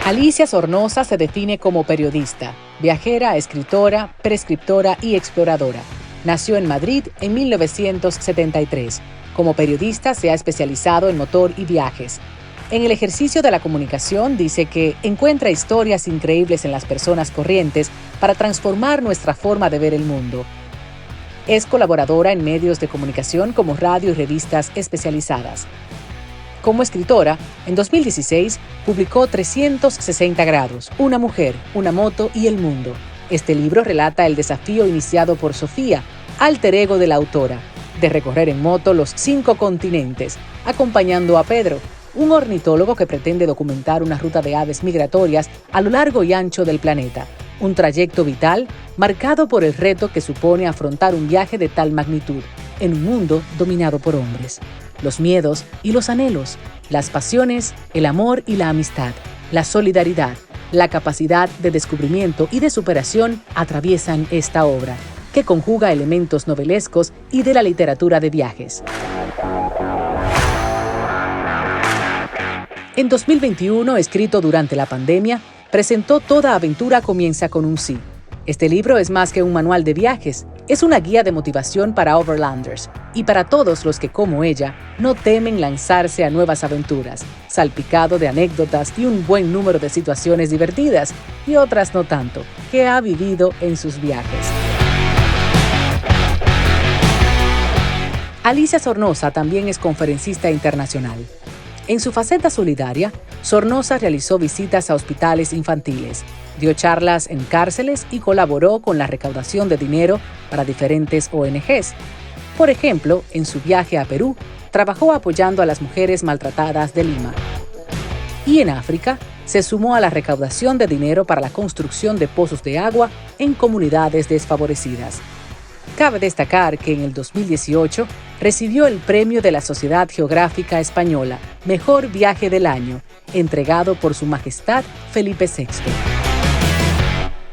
Alicia Sornosa se define como periodista, viajera, escritora, prescriptora y exploradora. Nació en Madrid en 1973. Como periodista se ha especializado en motor y viajes. En el ejercicio de la comunicación dice que encuentra historias increíbles en las personas corrientes para transformar nuestra forma de ver el mundo. Es colaboradora en medios de comunicación como radio y revistas especializadas. Como escritora, en 2016 publicó 360 grados, Una mujer, una moto y el mundo. Este libro relata el desafío iniciado por Sofía, alter ego de la autora, de recorrer en moto los 5 continentes, acompañando a Pedro, un ornitólogo que pretende documentar una ruta de aves migratorias a lo largo y ancho del planeta. Un trayecto vital marcado por el reto que supone afrontar un viaje de tal magnitud en un mundo dominado por hombres. Los miedos y los anhelos, las pasiones, el amor y la amistad, la solidaridad, la capacidad de descubrimiento y de superación atraviesan esta obra, que conjuga elementos novelescos y de la literatura de viajes. En 2021, escrito durante la pandemia, presentó Toda aventura comienza con un sí. Este libro es más que un manual de viajes, es una guía de motivación para overlanders y para todos los que, como ella, no temen lanzarse a nuevas aventuras, salpicado de anécdotas y un buen número de situaciones divertidas y otras no tanto, que ha vivido en sus viajes. Alicia Sornosa también es conferencista internacional. En su faceta solidaria, Sornosa realizó visitas a hospitales infantiles, dio charlas en cárceles y colaboró con la recaudación de dinero para diferentes ONGs. Por ejemplo, en su viaje a Perú, trabajó apoyando a las mujeres maltratadas de Lima. Y en África, se sumó a la recaudación de dinero para la construcción de pozos de agua en comunidades desfavorecidas. Cabe destacar que en el 2018 recibió el premio de la Sociedad Geográfica Española Mejor Viaje del Año, entregado por Su Majestad Felipe VI.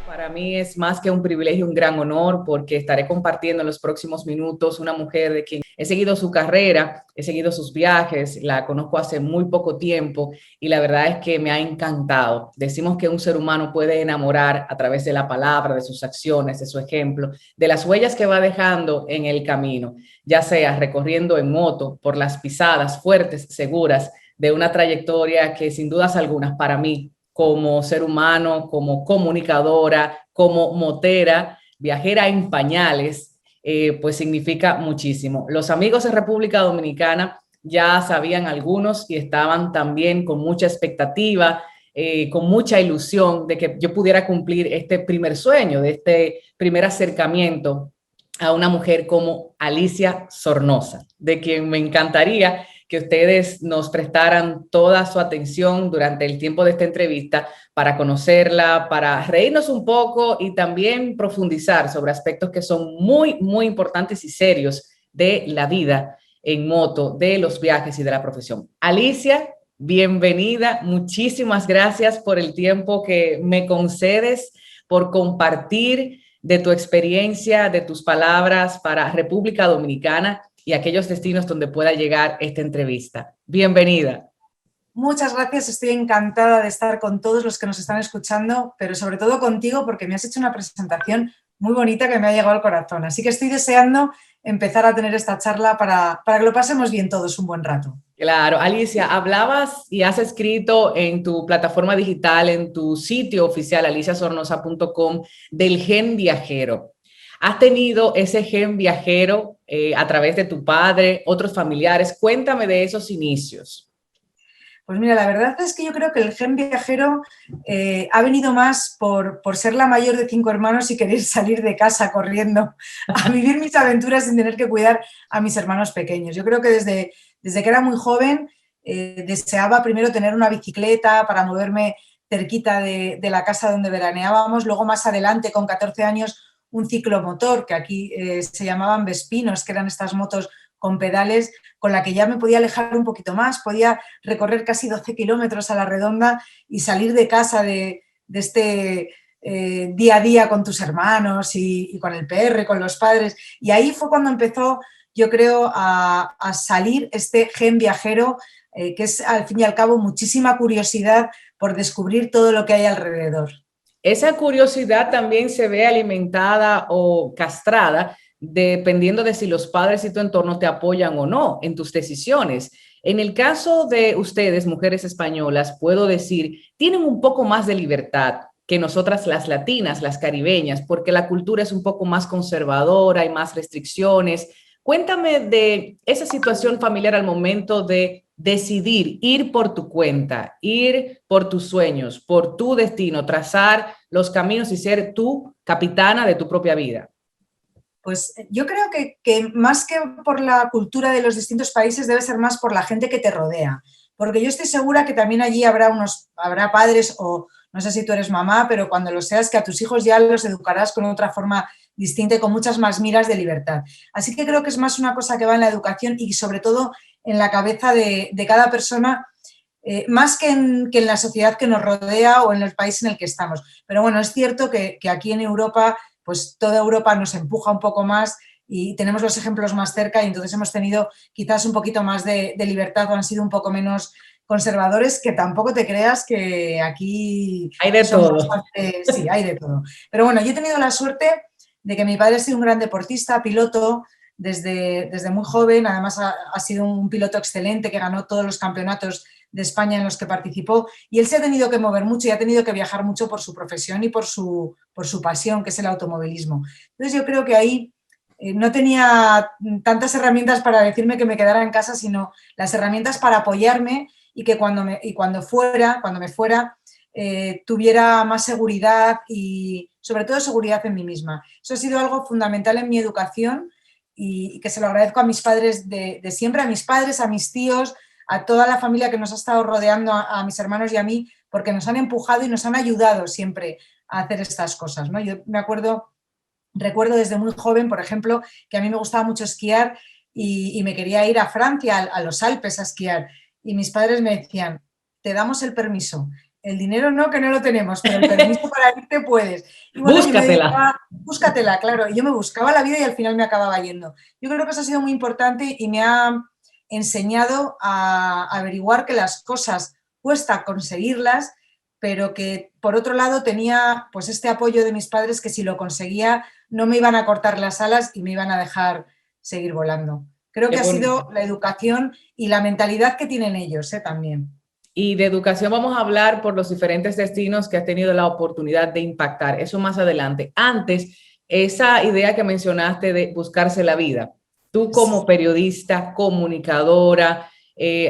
Para mí es más que un privilegio, un gran honor, porque estaré compartiendo en los próximos minutos una mujer de quien he seguido su carrera, he seguido sus viajes, la conozco hace muy poco tiempo y la verdad es que me ha encantado. Decimos que un ser humano puede enamorar a través de la palabra, de sus acciones, de su ejemplo, de las huellas que va dejando en el camino, ya sea recorriendo en moto por las pisadas fuertes, seguras, de una trayectoria que sin dudas algunas para mí, como ser humano, como comunicadora, como motera, viajera en pañales, pues significa muchísimo. Los amigos de República Dominicana ya sabían algunos y estaban también con mucha expectativa, con mucha ilusión de que yo pudiera cumplir este primer sueño, de este primer acercamiento a una mujer como Alicia Sornosa, de quien me encantaría que ustedes nos prestaran toda su atención durante el tiempo de esta entrevista para conocerla, para reírnos un poco y también profundizar sobre aspectos que son muy, muy importantes y serios de la vida en moto, de los viajes y de la profesión. Alicia, bienvenida. Muchísimas gracias por el tiempo que me concedes, por compartir de tu experiencia, de tus palabras para República Dominicana y aquellos destinos donde pueda llegar esta entrevista. Bienvenida. Muchas gracias, estoy encantada de estar con todos los que nos están escuchando, pero sobre todo contigo porque me has hecho una presentación muy bonita que me ha llegado al corazón. Así que estoy deseando empezar a tener esta charla para que lo pasemos bien todos un buen rato. Claro, Alicia, hablabas y has escrito en tu plataforma digital, en tu sitio oficial, aliciasornosa.com, del gen viajero. ¿Has tenido ese gen viajero a través de tu padre, otros familiares? Cuéntame de esos inicios. Pues mira, la verdad es que yo creo que el gen viajero ha venido más por ser la mayor de 5 hermanos y querer salir de casa corriendo a vivir mis aventuras sin tener que cuidar a mis hermanos pequeños. Yo creo que desde que era muy joven deseaba primero tener una bicicleta para moverme cerquita de la casa donde veraneábamos, luego más adelante con 14 años un ciclomotor, que aquí se llamaban Vespinos, que eran estas motos con pedales, con la que ya me podía alejar un poquito más, podía recorrer casi 12 kilómetros a la redonda y salir de casa de este día a día con tus hermanos y con el PR, con los padres. Y ahí fue cuando empezó, yo creo, a salir este gen viajero, que es al fin y al cabo muchísima curiosidad por descubrir todo lo que hay alrededor. Esa curiosidad también se ve alimentada o castrada dependiendo de si los padres y tu entorno te apoyan o no en tus decisiones. En el caso de ustedes, mujeres españolas, puedo decir, tienen un poco más de libertad que nosotras las latinas, las caribeñas, porque la cultura es un poco más conservadora, hay más restricciones. Cuéntame de esa situación familiar al momento de decidir ir por tu cuenta, ir por tus sueños, por tu destino, trazar los caminos y ser tú capitana de tu propia vida. Pues yo creo que más que por la cultura de los distintos países debe ser más por la gente que te rodea, porque yo estoy segura que también allí habrá padres, o no sé si tú eres mamá, pero cuando lo seas, que a tus hijos ya los educarás con otra forma distinta y con muchas más miras de libertad. Así que creo que es más una cosa que va en la educación y sobre todo en la cabeza de cada persona, más que en la sociedad que nos rodea o en el país en el que estamos. Pero bueno, es cierto que aquí en Europa, pues toda Europa nos empuja un poco más y tenemos los ejemplos más cerca y entonces hemos tenido quizás un poquito más de libertad o han sido un poco menos conservadores, que tampoco te creas que aquí hay de todo. Sí, hay de todo. Pero bueno, yo he tenido la suerte de que mi padre ha sido un gran deportista, piloto, desde muy joven. Además ha sido un piloto excelente que ganó todos los campeonatos de España en los que participó, y él se ha tenido que mover mucho y ha tenido que viajar mucho por su profesión y por su pasión, que es el automovilismo. Entonces yo creo que ahí no tenía tantas herramientas para decirme que me quedara en casa, sino las herramientas para apoyarme y que cuando me fuera, tuviera más seguridad y sobre todo seguridad en mí misma. Eso ha sido algo fundamental en mi educación y que se lo agradezco a mis padres de siempre, a mis padres, a mis tíos, a toda la familia que nos ha estado rodeando, a mis hermanos y a mí, porque nos han empujado y nos han ayudado siempre a hacer estas cosas, ¿no? Yo recuerdo desde muy joven, por ejemplo, que a mí me gustaba mucho esquiar y me quería ir a Francia, a los Alpes a esquiar, y mis padres me decían, te damos el permiso, el dinero no, que no lo tenemos, pero el permiso para irte puedes. Y bueno, búscatela. Búscatela, claro, y yo me buscaba la vida y al final me acababa yendo. Yo creo que eso ha sido muy importante y me ha enseñado a averiguar que las cosas cuesta conseguirlas, pero que por otro lado tenía pues este apoyo de mis padres, que si lo conseguía no me iban a cortar las alas y me iban a dejar seguir volando. Creo que ha sido la educación y la mentalidad que tienen ellos también. Y de educación vamos a hablar por los diferentes destinos que has tenido la oportunidad de impactar, eso más adelante. Antes, esa idea que mencionaste de buscarse la vida. Tú como periodista, comunicadora,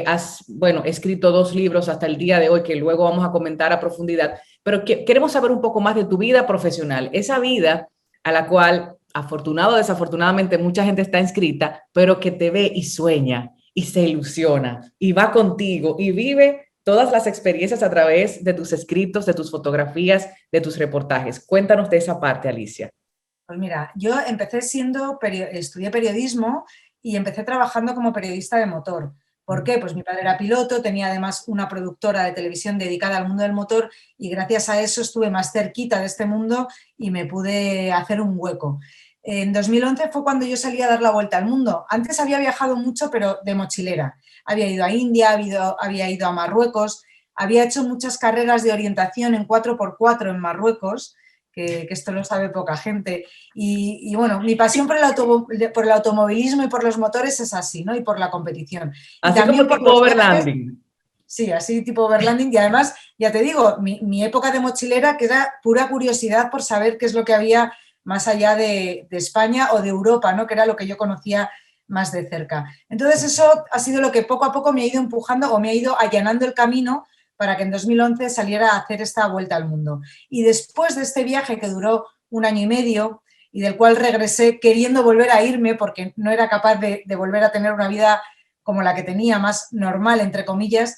has, escrito 2 libros hasta el día de hoy que luego vamos a comentar a profundidad, pero queremos saber un poco más de tu vida profesional, esa vida a la cual, afortunado o desafortunadamente, mucha gente está inscrita, pero que te ve y sueña y se ilusiona y va contigo y vive todas las experiencias a través de tus escritos, de tus fotografías, de tus reportajes. Cuéntanos de esa parte, Alicia. Pues mira, yo empecé estudié periodismo y empecé trabajando como periodista de motor. ¿Por qué? Pues mi padre era piloto, tenía además una productora de televisión dedicada al mundo del motor y gracias a eso estuve más cerquita de este mundo y me pude hacer un hueco. En 2011 fue cuando yo salí a dar la vuelta al mundo. Antes había viajado mucho, pero de mochilera. Había ido a India, había ido a Marruecos, había hecho muchas carreras de orientación en 4x4 en Marruecos, que esto lo sabe poca gente. Y bueno, mi pasión por el automovilismo y por los motores es así, ¿no? Y por la competición. Así y también como tipo overlanding. Sí, así tipo overlanding. Y además, ya te digo, mi época de mochilera, que era pura curiosidad por saber qué es lo que había más allá de España o de Europa, ¿no? Que era lo que yo conocía más de cerca. Entonces eso ha sido lo que poco a poco me ha ido empujando o me ha ido allanando el camino para que en 2011 saliera a hacer esta vuelta al mundo. Y después de este viaje que duró 1 año y medio y del cual regresé queriendo volver a irme porque no era capaz de volver a tener una vida como la que tenía, más normal, entre comillas,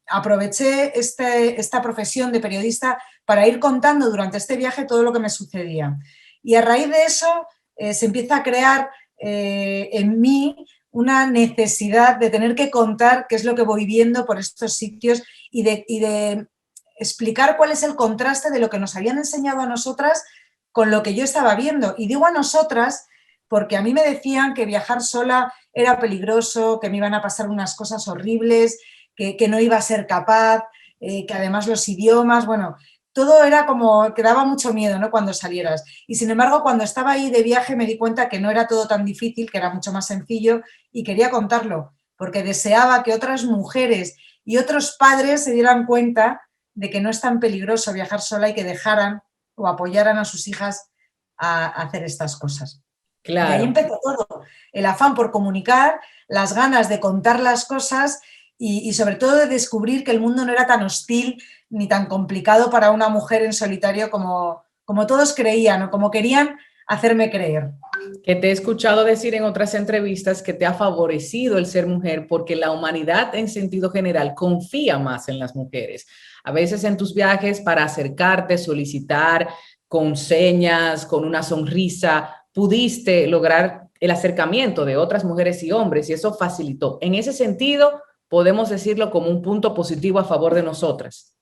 aproveché esta profesión de periodista para ir contando durante este viaje todo lo que me sucedía. Y a raíz de eso se empieza a crear en mí una necesidad de tener que contar qué es lo que voy viendo por estos sitios y de explicar cuál es el contraste de lo que nos habían enseñado a nosotras con lo que yo estaba viendo. Y digo a nosotras porque a mí me decían que viajar sola era peligroso, que me iban a pasar unas cosas horribles, que no iba a ser capaz, que además los idiomas, bueno, todo era como que daba mucho miedo, ¿no? Cuando salieras. Y sin embargo, cuando estaba ahí de viaje me di cuenta que no era todo tan difícil, que era mucho más sencillo y quería contarlo, porque deseaba que otras mujeres y otros padres se dieran cuenta de que no es tan peligroso viajar sola y que dejaran o apoyaran a sus hijas a hacer estas cosas. Y ahí Claro. empezó todo, el afán por comunicar, las ganas de contar las cosas y sobre todo de descubrir que el mundo no era tan hostil ni tan complicado para una mujer en solitario como todos creían o como querían hacerme creer. Que te he escuchado decir en otras entrevistas que te ha favorecido el ser mujer porque la humanidad en sentido general confía más en las mujeres. A veces en tus viajes para acercarte, solicitar con señas, con una sonrisa, pudiste lograr el acercamiento de otras mujeres y hombres y eso facilitó. En ese sentido, podemos decirlo como un punto positivo a favor de nosotras.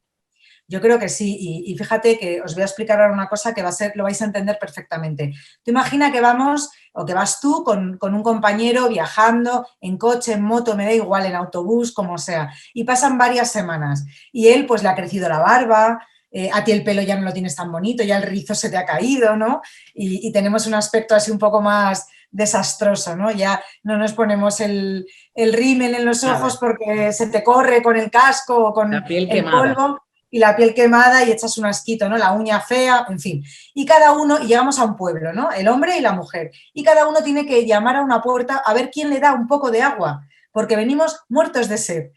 Yo creo que sí, y fíjate que os voy a explicar ahora una cosa que lo vais a entender perfectamente. Tú imagina que vamos, o que vas tú con un compañero viajando en coche, en moto, me da igual, en autobús, como sea, y pasan varias semanas, y él pues le ha crecido la barba, a ti el pelo ya no lo tienes tan bonito, ya el rizo se te ha caído, ¿no? Y tenemos un aspecto así un poco más desastroso, ¿no? Ya no nos ponemos el rímel en los ojos porque se te corre con el casco o con La piel el quemada. polvo, y la piel quemada y echas un asquito, ¿no? La uña fea, en fin. Y cada uno, y llegamos a un pueblo, ¿no? El hombre y la mujer. Y cada uno tiene que llamar a una puerta a ver quién le da un poco de agua, porque venimos muertos de sed.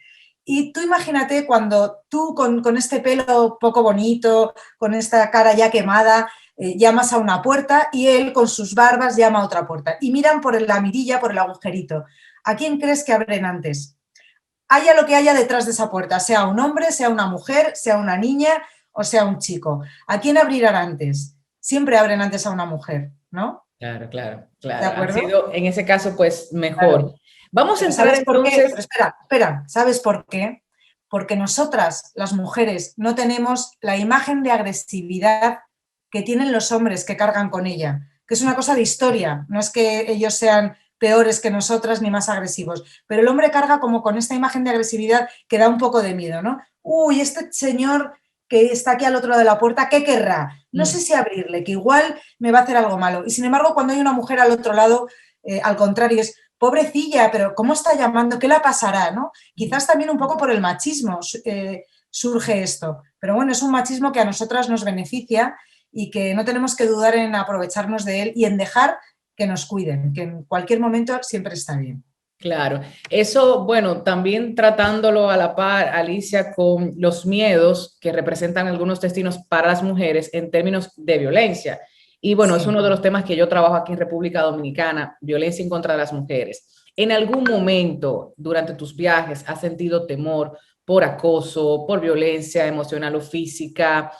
Y tú imagínate cuando tú con este pelo poco bonito, con esta cara ya quemada, llamas a una puerta y él con sus barbas llama a otra puerta. Y miran por la mirilla, por el agujerito. ¿A quién crees que abren antes? Haya lo que haya detrás de esa puerta, sea un hombre, sea una mujer, sea una niña o sea un chico. ¿A quién abrirán antes? Siempre abren antes a una mujer, ¿no? Claro, claro, ¿De claro. Han acuerdo? sido en ese caso pues mejor. Claro. Vamos a Pero entrar ¿sabes por qué? entonces. Pero espera, ¿sabes por qué? Porque nosotras, las mujeres, no tenemos la imagen de agresividad que tienen los hombres que cargan con ella, que es una cosa de historia, no es que ellos sean peores que nosotras ni más agresivos, pero el hombre carga como con esta imagen de agresividad que da un poco de miedo, ¿no? Uy, este señor que está aquí al otro lado de la puerta, ¿qué querrá? No sé si abrirle, que igual me va a hacer algo malo. Y sin embargo, cuando hay una mujer al otro lado, al contrario, es pobrecilla, pero ¿cómo está llamando? ¿Qué la pasará? ¿No? Quizás también un poco por el machismo surge esto, pero bueno, es un machismo que a nosotras nos beneficia y que no tenemos que dudar en aprovecharnos de él y en dejar que nos cuiden, que en cualquier momento siempre está bien. Claro, eso, bueno, también tratándolo a la par, Alicia, con los miedos que representan algunos destinos para las mujeres en términos de violencia. Y bueno, Sí. es uno de los temas que yo trabajo aquí en República Dominicana, violencia en contra de las mujeres. ¿En algún momento durante tus viajes has sentido temor por acoso, por violencia emocional o física,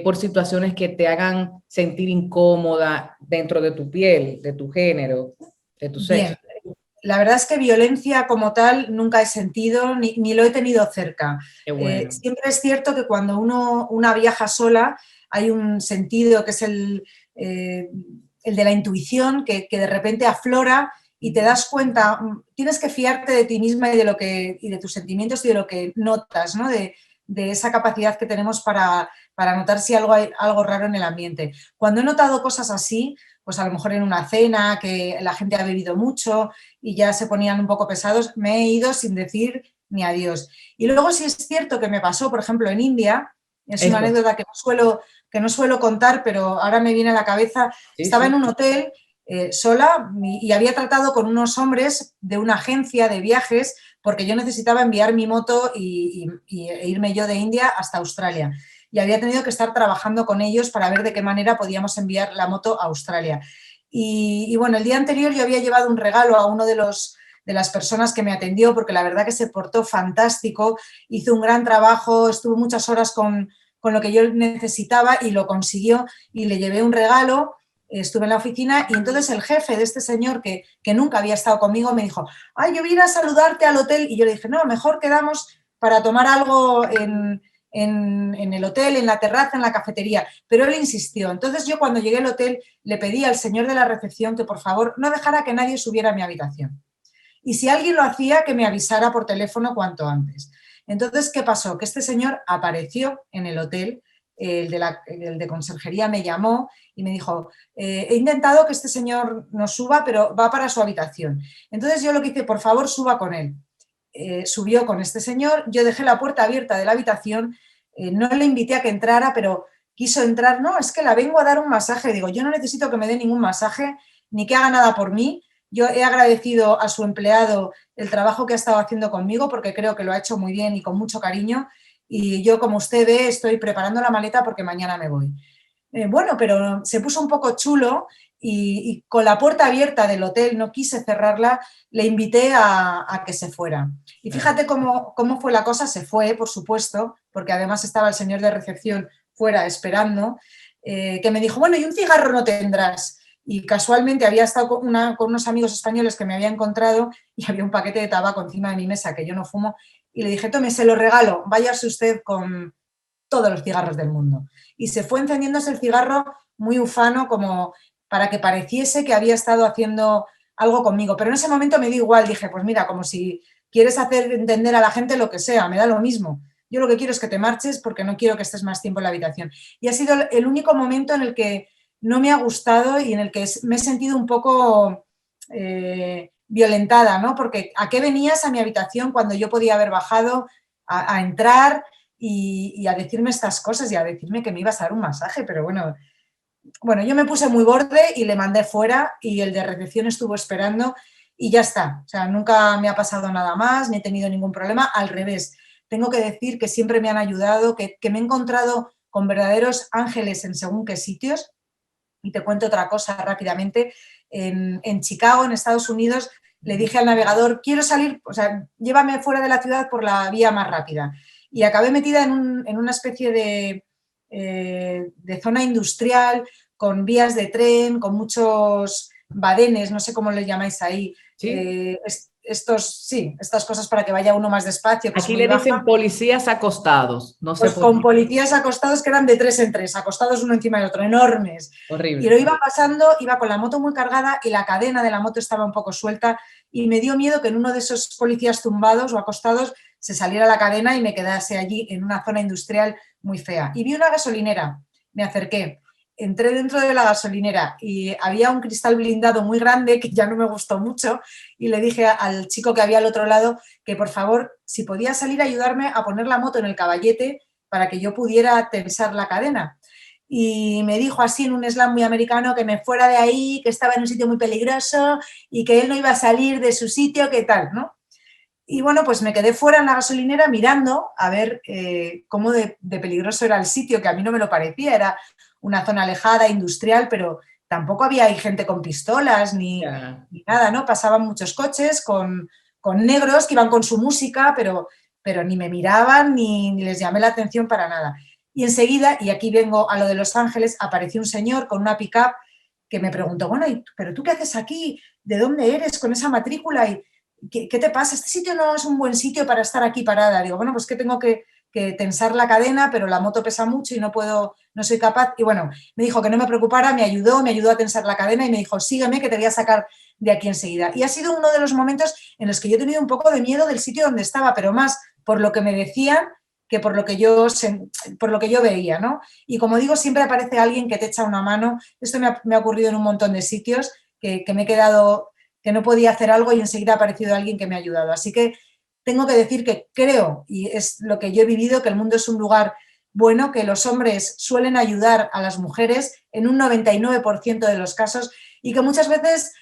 por situaciones que te hagan sentir incómoda dentro de tu piel, de tu género, de tu sexo? Bien, la verdad es que violencia como tal nunca he sentido ni lo he tenido cerca. Qué bueno. Siempre es cierto que cuando una viaja sola hay un sentido que es el de la intuición que de repente aflora y te das cuenta, tienes que fiarte de ti misma y de tus sentimientos y de lo que notas, ¿no? De esa capacidad que tenemos para notar si hay algo raro en el ambiente. Cuando he notado cosas así, pues a lo mejor en una cena que la gente ha bebido mucho y ya se ponían un poco pesados, me he ido sin decir ni adiós. Y luego sí es cierto que me pasó, por ejemplo, en India, es una anécdota que no suelo contar, pero ahora me viene a la cabeza, estaba en un hotel sola y había tratado con unos hombres de una agencia de viajes porque yo necesitaba enviar mi moto e irme yo de India hasta Australia. Y había tenido que estar trabajando con ellos para ver de qué manera podíamos enviar la moto a Australia. Y bueno, el día anterior yo había llevado un regalo a uno de las personas que me atendió, porque la verdad que se portó fantástico, hizo un gran trabajo, estuvo muchas horas con lo que yo necesitaba y lo consiguió, y le llevé un regalo, estuve en la oficina y entonces el jefe de este señor que nunca había estado conmigo me dijo, ay, yo vine a saludarte al hotel, y yo le dije, no, mejor quedamos para tomar algo en el hotel, en la terraza, en la cafetería, pero él insistió. Entonces yo cuando llegué al hotel le pedí al señor de la recepción que por favor no dejara que nadie subiera a mi habitación. Y si alguien lo hacía, que me avisara por teléfono cuanto antes. Entonces, ¿qué pasó? Que este señor apareció en el hotel, el de conserjería me llamó y me dijo, he intentado que este señor no suba, pero va para su habitación. Entonces yo lo que hice, por favor, suba con él. Subió con este señor, yo dejé la puerta abierta de la habitación, no le invité a que entrara, pero quiso entrar, no, es que la vengo a dar un masaje. Digo, yo no necesito que me dé ningún masaje, ni que haga nada por mí. Yo he agradecido a su empleado el trabajo que ha estado haciendo conmigo, porque creo que lo ha hecho muy bien y con mucho cariño. Y yo, como usted ve, estoy preparando la maleta porque mañana me voy. Bueno, pero se puso un poco chulo y con la puerta abierta del hotel, no quise cerrarla, le invité a que se fuera. Y fíjate cómo fue la cosa, se fue, por supuesto, porque además estaba el señor de recepción fuera esperando, que me dijo, bueno, ¿y un cigarro no tendrás? Y casualmente había estado con unos amigos españoles que me había encontrado y había un paquete de tabaco encima de mi mesa que yo no fumo y le dije, tome, se lo regalo, váyase usted con todos los cigarros del mundo. Y se fue encendiéndose el cigarro muy ufano como para que pareciese que había estado haciendo algo conmigo. Pero en ese momento me dio igual, dije, pues mira, como si quieres hacer entender a la gente lo que sea, me da lo mismo. Yo lo que quiero es que te marches porque no quiero que estés más tiempo en la habitación. Y ha sido el único momento en el que no me ha gustado y en el que me he sentido un poco violentada, ¿no? Porque ¿a qué venías a mi habitación cuando yo podía haber bajado a entrar y a decirme estas cosas y a decirme que me ibas a dar un masaje? Pero bueno, yo me puse muy borde y le mandé fuera y el de recepción estuvo esperando y ya está. O sea, nunca me ha pasado nada más, ni he tenido ningún problema, al revés. Tengo que decir que siempre me han ayudado, que me he encontrado con verdaderos ángeles en según qué sitios. Y te cuento otra cosa rápidamente. En Chicago, en Estados Unidos, le dije al navegador, quiero salir, o sea, llévame fuera de la ciudad por la vía más rápida. Y acabé metida en una especie de zona industrial, con vías de tren, con muchos badenes, no sé cómo le llamáis ahí. ¿Sí? Estas cosas para que vaya uno más despacio. Que Aquí le dicen policías acostados, no sé pues por con qué. policías acostados que eran de 3 en 3, acostados uno encima del otro, enormes. Y Horrible. lo iba pasando, iba con la moto muy cargada y la cadena de la moto estaba un poco suelta y me dio miedo que en uno de esos policías tumbados o acostados se saliera la cadena y me quedase allí en una zona industrial muy fea. Y vi una gasolinera, me acerqué, entré dentro de la gasolinera y había un cristal blindado muy grande que ya no me gustó mucho y le dije al chico que había al otro lado que por favor, si podía salir a ayudarme a poner la moto en el caballete para que yo pudiera tensar la cadena. Y me dijo así en un slang muy americano que me fuera de ahí, que estaba en un sitio muy peligroso y que él no iba a salir de su sitio, que tal, ¿no? Y bueno, pues me quedé fuera en la gasolinera mirando a ver cómo de peligroso era el sitio, que a mí no me lo parecía, era una zona alejada, industrial, pero tampoco había ahí gente con pistolas ni nada, ¿no? Pasaban muchos coches con negros que iban con su música, pero ni me miraban ni les llamé la atención para nada. Y enseguida, y aquí vengo a lo de Los Ángeles, apareció un señor con una pick-up que me preguntó, bueno, ¿pero tú qué haces aquí? ¿De dónde eres con esa matrícula? Y ¿qué te pasa? Este sitio no es un buen sitio para estar aquí parada. Digo, bueno, pues que tengo que tensar la cadena, pero la moto pesa mucho y no soy capaz. Y bueno, me dijo que no me preocupara, me ayudó a tensar la cadena y me dijo, sígueme que te voy a sacar de aquí enseguida. Y ha sido uno de los momentos en los que yo he tenido un poco de miedo del sitio donde estaba, pero más por lo que me decían que por lo que yo veía, ¿no? Y como digo, siempre aparece alguien que te echa una mano. Esto me ha ocurrido en un montón de sitios que me he quedado, que no podía hacer algo y enseguida ha aparecido alguien que me ha ayudado. Así que tengo que decir que creo, y es lo que yo he vivido, que el mundo es un lugar bueno, que los hombres suelen ayudar a las mujeres en un 99% de los casos y que muchas veces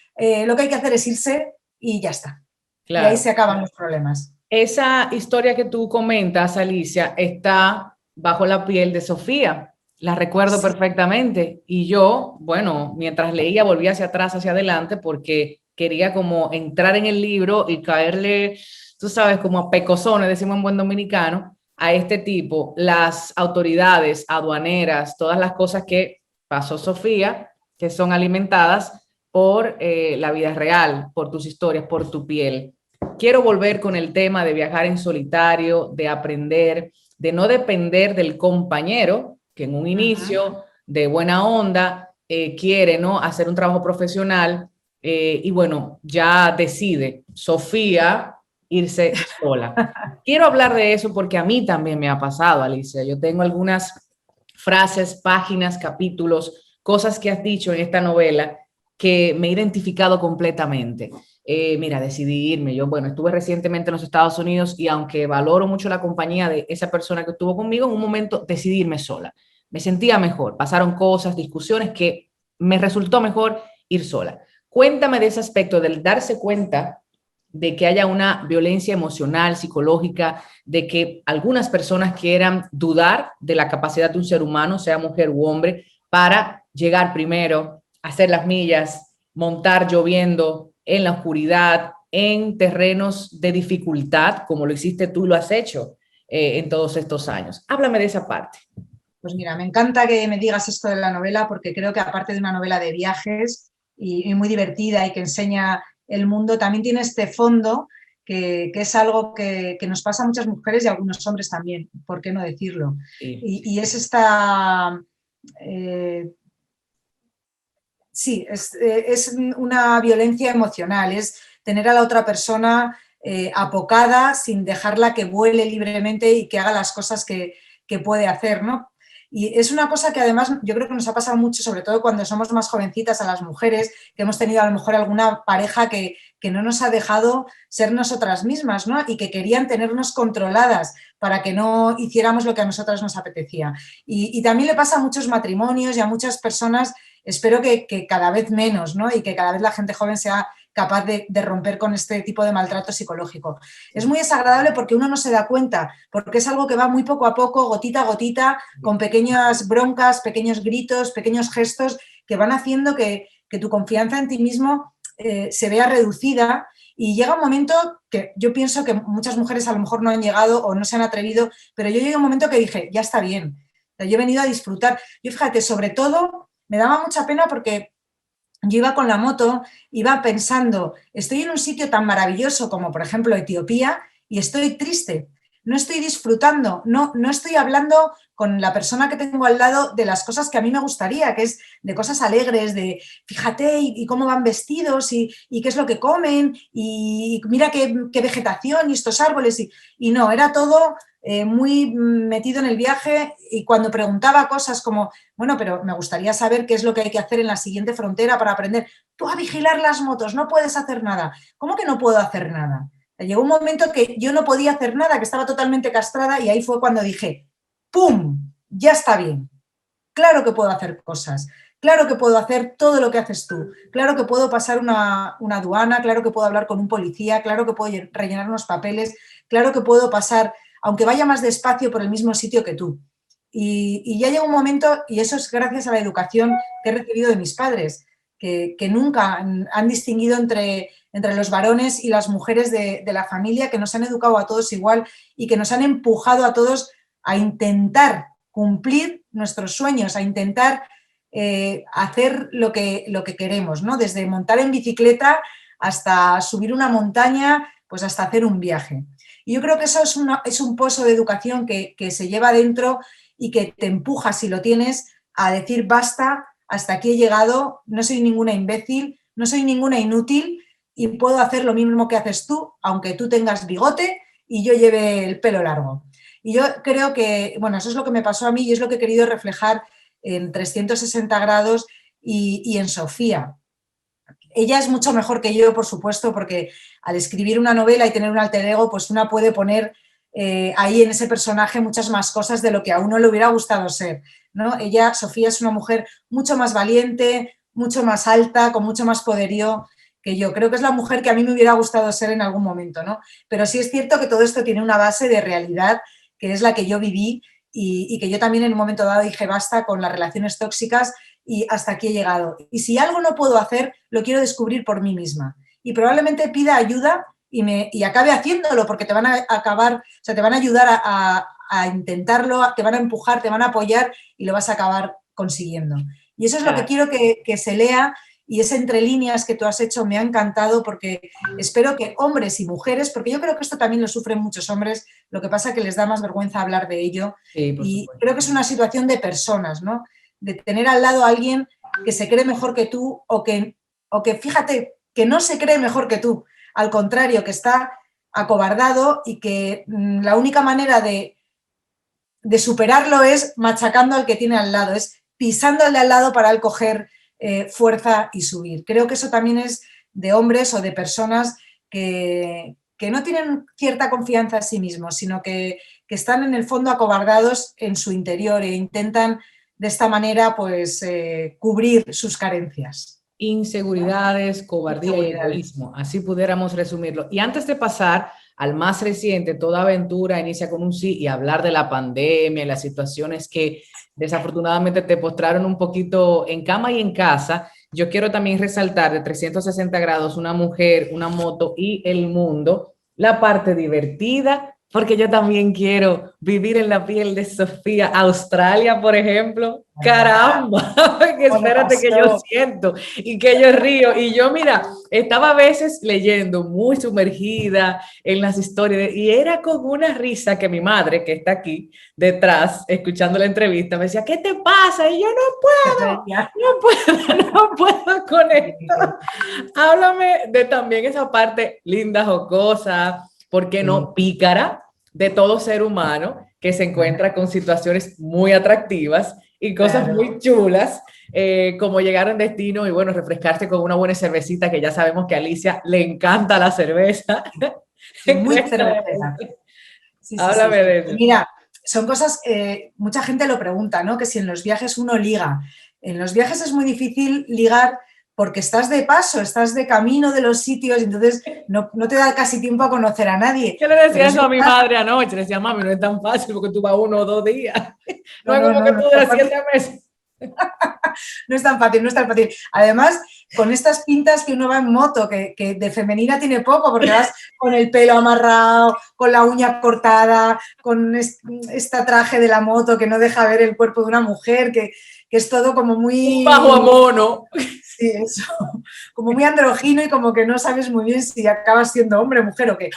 lo que hay que hacer es irse y ya está. Claro. Y ahí se acaban los problemas. Esa historia que tú comentas, Alicia, está bajo la piel de Sofía. La recuerdo perfectamente. Y yo, bueno, mientras leía, volví hacia atrás, hacia adelante, porque quería como entrar en el libro y caerle, tú sabes, como a pecosones, decimos en buen dominicano, a este tipo. Las autoridades aduaneras, todas las cosas que pasó Sofía, que son alimentadas por la vida real, por tus historias, por tu piel. Quiero volver con el tema de viajar en solitario, de aprender, de no depender del compañero que en un inicio de buena onda quiere, ¿no?, hacer un trabajo profesional y bueno, ya decide. Sofía irse sola. Quiero hablar de eso porque a mí también me ha pasado, Alicia. Yo tengo algunas frases, páginas, capítulos, cosas que has dicho en esta novela que me he identificado completamente. Mira, decidí irme. Yo, bueno, estuve recientemente en los Estados Unidos y aunque valoro mucho la compañía de esa persona que estuvo conmigo, en un momento decidí irme sola. Me sentía mejor. Pasaron cosas, discusiones que me resultó mejor ir sola. Cuéntame de ese aspecto del darse cuenta de que haya una violencia emocional, psicológica, de que algunas personas quieran dudar de la capacidad de un ser humano, sea mujer u hombre, para llegar primero, hacer las millas, montar lloviendo, en la oscuridad, en terrenos de dificultad, como lo hiciste tú, lo has hecho en todos estos años. Háblame de esa parte. Pues mira, me encanta que me digas esto de la novela porque creo que aparte de una novela de viajes y muy divertida y que enseña el mundo, también tiene este fondo que es algo que nos pasa a muchas mujeres y a algunos hombres también, ¿por qué no decirlo? Sí. Y es esta... sí, es una violencia emocional, es tener a la otra persona apocada sin dejarla que vuele libremente y que haga las cosas que puede hacer, ¿no? Y es una cosa que además yo creo que nos ha pasado mucho, sobre todo cuando somos más jovencitas a las mujeres, que hemos tenido a lo mejor alguna pareja que no nos ha dejado ser nosotras mismas, ¿no? Y que querían tenernos controladas para que no hiciéramos lo que a nosotras nos apetecía. Y también le pasa a muchos matrimonios y a muchas personas, espero que cada vez menos, ¿no? Y que cada vez la gente joven sea capaz de romper con este tipo de maltrato psicológico. Es muy desagradable porque uno no se da cuenta, porque es algo que va muy poco a poco, gotita a gotita, con pequeñas broncas, pequeños gritos, pequeños gestos que van haciendo que tu confianza en ti mismo se vea reducida y llega un momento que yo pienso que muchas mujeres a lo mejor no han llegado o no se han atrevido, pero yo llegué a un momento que dije, ya está bien, yo he venido a disfrutar. Yo fíjate, sobre todo me daba mucha pena porque yo iba con la moto, iba pensando, estoy en un sitio tan maravilloso como por ejemplo Etiopía y estoy triste, no estoy disfrutando, no estoy hablando con la persona que tengo al lado de las cosas que a mí me gustaría, que es de cosas alegres, de fíjate y cómo van vestidos y qué es lo que comen y mira qué vegetación y estos árboles y no, era todo muy metido en el viaje y cuando preguntaba cosas como, bueno, pero me gustaría saber qué es lo que hay que hacer en la siguiente frontera para aprender, tú a vigilar las motos, no puedes hacer nada. ¿Cómo que no puedo hacer nada? Llegó un momento que yo no podía hacer nada, que estaba totalmente castrada y ahí fue cuando dije, ¡pum! Ya está bien. Claro que puedo hacer cosas. Claro que puedo hacer todo lo que haces tú. Claro que puedo pasar una aduana, claro que puedo hablar con un policía, claro que puedo rellenar unos papeles, claro que puedo pasar, aunque vaya más despacio, por el mismo sitio que tú. Y ya llega un momento, y eso es gracias a la educación que he recibido de mis padres, que nunca han distinguido entre los varones y las mujeres de la familia, que nos han educado a todos igual y que nos han empujado a todos a intentar cumplir nuestros sueños, a intentar hacer lo que queremos, ¿no? Desde montar en bicicleta hasta subir una montaña, pues hasta hacer un viaje. Y yo creo que eso es un pozo de educación que se lleva dentro y que te empuja, si lo tienes, a decir basta, hasta aquí he llegado, no soy ninguna imbécil, no soy ninguna inútil y puedo hacer lo mismo que haces tú, aunque tú tengas bigote y yo lleve el pelo largo. Y yo creo que, bueno, eso es lo que me pasó a mí y es lo que he querido reflejar en 360 grados y en Sofía. Ella es mucho mejor que yo, por supuesto, porque al escribir una novela y tener un alter ego, pues una puede poner ahí en ese personaje muchas más cosas de lo que a uno le hubiera gustado ser, ¿no? Ella, Sofía, es una mujer mucho más valiente, mucho más alta, con mucho más poderío que yo. Creo que es la mujer que a mí me hubiera gustado ser en algún momento, ¿no? Pero sí es cierto que todo esto tiene una base de realidad, que es la que yo viví y que yo también en un momento dado dije basta con las relaciones tóxicas y hasta aquí he llegado. Y si algo no puedo hacer, lo quiero descubrir por mí misma. Y probablemente pida ayuda y acabe haciéndolo, porque te van a acabar, o sea, te van a ayudar a intentarlo, te van a empujar, te van a apoyar y lo vas a acabar consiguiendo. Y eso es lo que quiero que se lea, y ese entre líneas que tú has hecho me ha encantado, porque espero que hombres y mujeres, porque yo creo que esto también lo sufren muchos hombres, lo que pasa es que les da más vergüenza hablar de ello, Sí, y creo que es una situación de personas, ¿no? De tener al lado a alguien que se cree mejor que tú o que fíjate, que no se cree mejor que tú, al contrario, que está acobardado y que la única manera de superarlo es machacando al que tiene al lado, es pisando al de al lado para él coger fuerza y subir. Creo que eso también es de hombres o de personas que no tienen cierta confianza en sí mismos, sino que están en el fondo acobardados en su interior e intentan de esta manera pues cubrir sus carencias. Inseguridades, cobardía y egoísmo, así pudiéramos resumirlo. Y antes de pasar al más reciente, Toda aventura inicia con un sí, y hablar de la pandemia y las situaciones que desafortunadamente te postraron un poquito en cama y en casa, yo quiero también resaltar de 360 grados, una mujer, una moto y el mundo, la parte divertida, porque yo también quiero vivir en la piel de Sofía. Australia, por ejemplo, caramba, que espérate que yo siento y que yo río. Y yo, mira, estaba a veces leyendo muy sumergida en las historias y era con una risa que mi madre, que está aquí detrás, escuchando la entrevista, me decía, ¿qué te pasa? Y yo, no puedo con esto. Háblame de también esa parte linda, jocosa, ¿por qué no? Pícara de todo ser humano que se encuentra con situaciones muy atractivas y cosas muy chulas, como llegar a un destino y bueno, refrescarse con una buena cervecita, que ya sabemos que a Alicia le encanta la cerveza. Muy cervecera. Sí, háblame de eso. Mira, son cosas, mucha gente lo pregunta, ¿no? Que si en los viajes uno liga. En los viajes es muy difícil ligar porque estás de paso, estás de camino de los sitios, entonces no te da casi tiempo a conocer a nadie. Yo le decía eso a mi madre anoche, le decía, mami, no es tan fácil porque tú vas 1 o 2 días. No es como que tú duras 7 meses. No es tan fácil, no es tan fácil. Además, con estas pintas que uno va en moto, que de femenina tiene poco, porque vas con el pelo amarrado, con la uña cortada, con este traje de la moto que no deja ver el cuerpo de una mujer, que es todo como muy... Un bajo a mono. Sí, eso. Como muy androgino y como que no sabes muy bien si acabas siendo hombre, mujer o qué.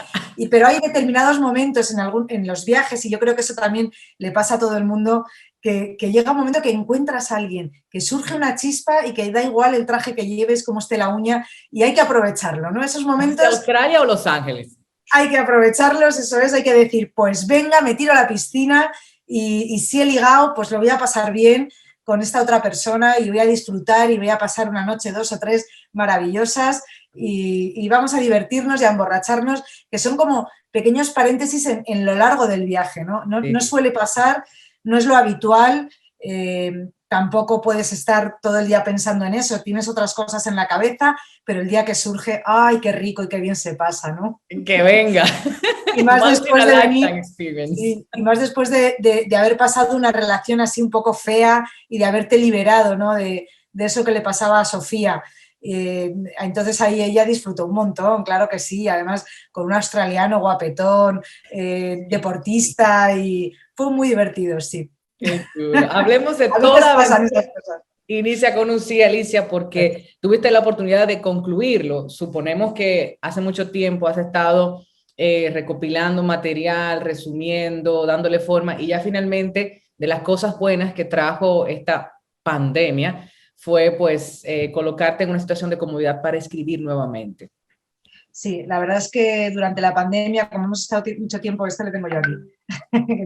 Pero hay determinados momentos en los viajes, y yo creo que eso también le pasa a todo el mundo, que llega un momento que encuentras a alguien, que surge una chispa y que da igual el traje que lleves, cómo esté la uña, y hay que aprovecharlo, ¿no? Esos momentos... ¿Australia o Los Ángeles? Hay que aprovecharlos, eso es, hay que decir, pues venga, me tiro a la piscina y si he ligado, pues lo voy a pasar bien con esta otra persona y voy a disfrutar y voy a pasar una noche, 2 o 3 maravillosas y vamos a divertirnos y a emborracharnos, que son como pequeños paréntesis en lo largo del viaje, ¿no? No suele pasar, no es lo habitual, tampoco puedes estar todo el día pensando en eso, tienes otras cosas en la cabeza, pero el día que surge, ¡ay, qué rico y qué bien se pasa!, ¿no? Que venga. Y más después de venir, y más después de haber pasado una relación así un poco fea y de haberte liberado, ¿no? De eso que le pasaba a Sofía. Entonces ahí ella disfrutó un montón, claro que sí, además con un australiano guapetón, deportista, y fue muy divertido, sí. Qué chulo. Hablemos de Toda aventura. Inicia con un sí, Alicia, porque tuviste la oportunidad de concluirlo. Suponemos que hace mucho tiempo has estado recopilando material, resumiendo, dándole forma, y ya finalmente de las cosas buenas que trajo esta pandemia fue pues colocarte en una situación de comodidad para escribir nuevamente. Sí, la verdad es que durante la pandemia, como hemos estado mucho tiempo, le tengo yo aquí.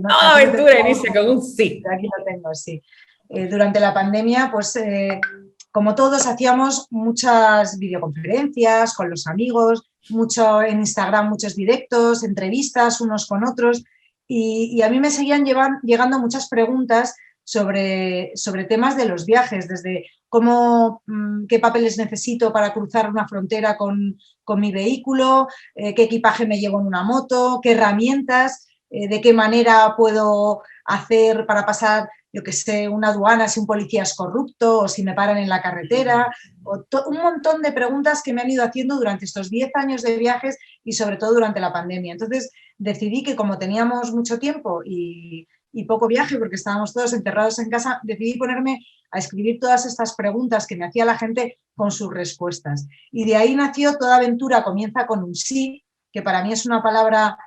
Toda aventura inicia con un sí. Aquí lo tengo, sí. Durante la pandemia, pues como todos, hacíamos muchas videoconferencias con los amigos, mucho en Instagram, muchos directos, entrevistas unos con otros, y a mí me seguían llegando muchas preguntas sobre temas de los viajes, desde qué papeles necesito para cruzar una frontera con mi vehículo, qué equipaje me llevo en una moto, qué herramientas, de qué manera puedo hacer para pasar, yo que sé, una aduana si un policía es corrupto o si me paran en la carretera, un montón de preguntas que me han ido haciendo durante estos 10 años de viajes y sobre todo durante la pandemia. Entonces decidí que, como teníamos mucho tiempo y poco viaje porque estábamos todos encerrados en casa, decidí ponerme a escribir todas estas preguntas que me hacía la gente con sus respuestas. Y de ahí nació Toda aventura comienza con un sí, que para mí es una palabra,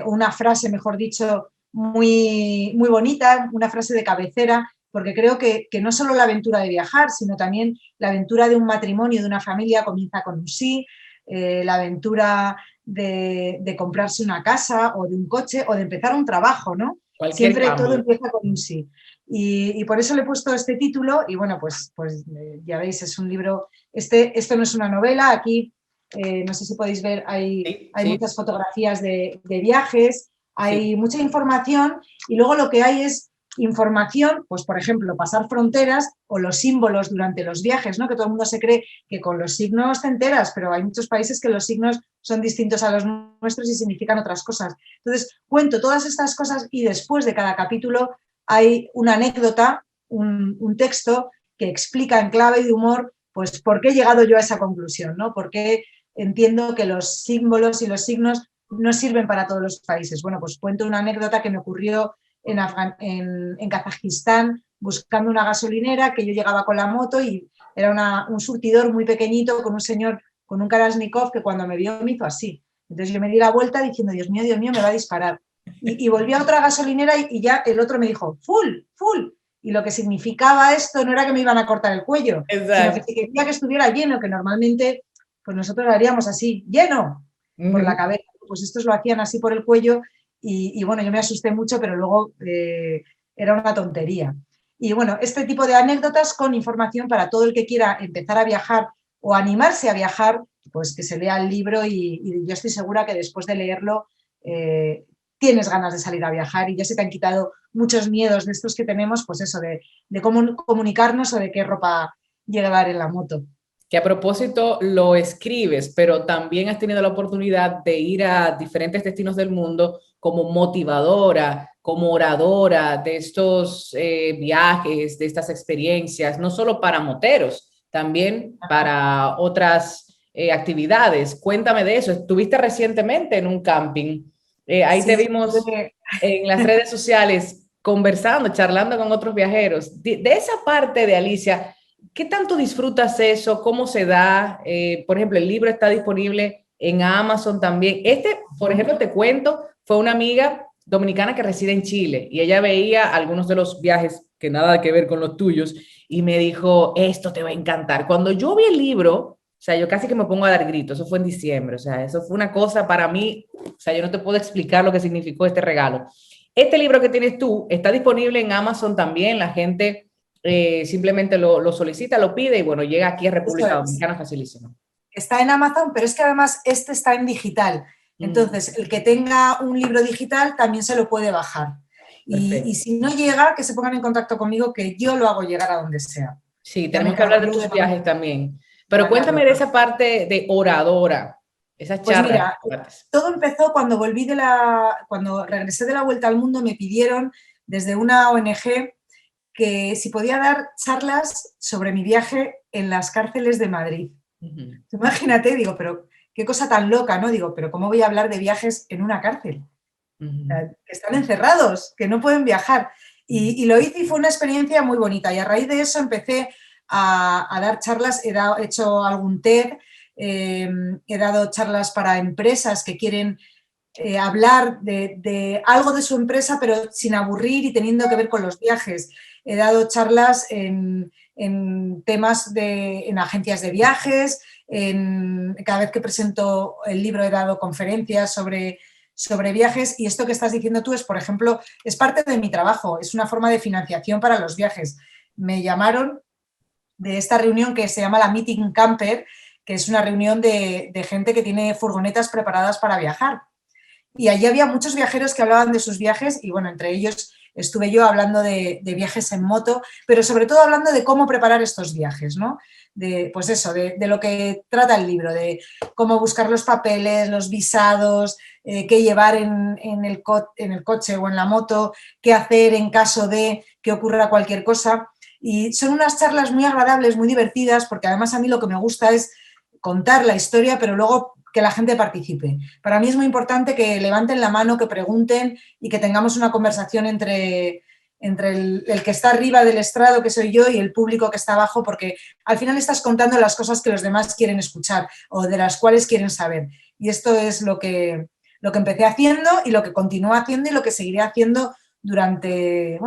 una frase, mejor dicho, muy, muy bonita, una frase de cabecera, porque creo que no solo la aventura de viajar, sino también la aventura de un matrimonio, de una familia, comienza con un sí. la aventura de comprarse una casa o de un coche o de empezar un trabajo, ¿no? Cualquier Siempre cambio. todo empieza con un sí. Y por eso le he puesto este título y bueno, pues ya veis, es un libro, esto no es una novela, aquí no sé si podéis ver, hay Sí, muchas fotografías de viajes, hay sí. mucha información y luego lo que hay es información, pues por ejemplo, pasar fronteras o los símbolos durante los viajes, ¿no? Que todo el mundo se cree que con los signos te enteras, pero hay muchos países que los signos son distintos a los nuestros y significan otras cosas. Entonces, cuento todas estas cosas y después de cada capítulo hay una anécdota, un texto que explica en clave de humor, pues por qué he llegado yo a esa conclusión, ¿no? Por qué entiendo que los símbolos y los signos no sirven para todos los países. Bueno, pues cuento una anécdota que me ocurrió en Kazajistán buscando una gasolinera, que yo llegaba con la moto y era un surtidor muy pequeñito con un señor con un Kalashnikov que cuando me vio me hizo así. Entonces yo me di la vuelta diciendo, Dios mío, me va a disparar. Y volví a otra gasolinera y ya el otro me dijo, full, full. Y lo que significaba esto no era que me iban a cortar el cuello, sino que Exacto. si quería que estuviera lleno, que normalmente pues nosotros lo haríamos así, lleno, por la cabeza. Pues estos lo hacían así por el cuello y bueno, yo me asusté mucho, pero luego era una tontería. Y bueno, este tipo de anécdotas con información para todo el que quiera empezar a viajar o animarse a viajar, pues que se lea el libro y yo estoy segura que después de leerlo tienes ganas de salir a viajar y ya se te han quitado muchos miedos de estos que tenemos, pues eso, de cómo comunicarnos o de qué ropa llevar en la moto. Que a propósito lo escribes, pero también has tenido la oportunidad de ir a diferentes destinos del mundo como motivadora, como oradora de estos viajes, de estas experiencias, no solo para moteros, también para otras actividades. Cuéntame de eso. Estuviste recientemente en un camping. Ahí te Sí, vimos en las redes sociales conversando, charlando con otros viajeros. De esa parte de Alicia, ¿qué tanto disfrutas eso? ¿Cómo se da? Por ejemplo, el libro está disponible en Amazon también. Por ejemplo, te cuento, fue una amiga dominicana que reside en Chile y ella veía algunos de los viajes que nada que ver con los tuyos y me dijo, esto te va a encantar. Cuando yo vi el libro, o sea, yo casi que me pongo a dar gritos, eso fue en diciembre, o sea, eso fue una cosa para mí, o sea, yo no te puedo explicar lo que significó este regalo. Este libro que tienes tú está disponible en Amazon también, la gente simplemente lo solicita, lo pide y bueno, llega aquí a eso República es. Dominicana facilísimo. Está en Amazon, pero es que además este está en digital. Entonces, el que tenga un libro digital también se lo puede bajar. Y Perfecto. si no llega, que se pongan en contacto conmigo, que yo lo hago llegar a donde sea. Sí, Ya me tenemos que hablar encargo de yo tus viajes también. de Pero cuéntame mandarlo. de esa parte de oradora, esas Pues charlas. mira, todo empezó cuando cuando regresé de la Vuelta al Mundo, me pidieron desde una ONG que si podía dar charlas sobre mi viaje en las cárceles de Madrid. Imagínate, digo, pero qué cosa tan loca, ¿no? Digo, pero ¿cómo voy a hablar de viajes en una cárcel? O sea, que están encerrados, que no pueden viajar. Y lo hice y fue una experiencia muy bonita. Y a raíz de eso empecé a dar charlas, he hecho algún TED, he dado charlas para empresas que quieren hablar de algo de su empresa, pero sin aburrir y teniendo que ver con los viajes. He dado charlas en temas en agencias de viajes, cada vez que presento el libro he dado conferencias sobre viajes y esto que estás diciendo tú es, por ejemplo, es parte de mi trabajo, es una forma de financiación para los viajes. Me llamaron de esta reunión que se llama la Meeting Camper, que es una reunión de gente que tiene furgonetas preparadas para viajar. Y allí había muchos viajeros que hablaban de sus viajes y bueno, entre ellos estuve yo hablando de viajes en moto, pero sobre todo hablando de cómo preparar estos viajes, ¿no? Pues eso, de lo que trata el libro, de cómo buscar los papeles, los visados, qué llevar en el coche o en la moto, qué hacer en caso de que ocurra cualquier cosa. Y son unas charlas muy agradables, muy divertidas, porque además a mí lo que me gusta es contar la historia, pero luego que la gente participe. Para mí es muy importante que levanten la mano, que pregunten y que tengamos una conversación entre el que está arriba del estrado, que soy yo, y el público que está abajo, porque al final estás contando las cosas que los demás quieren escuchar o de las cuales quieren saber. Y esto es lo que empecé haciendo y lo que continúo haciendo y lo que seguiré haciendo durante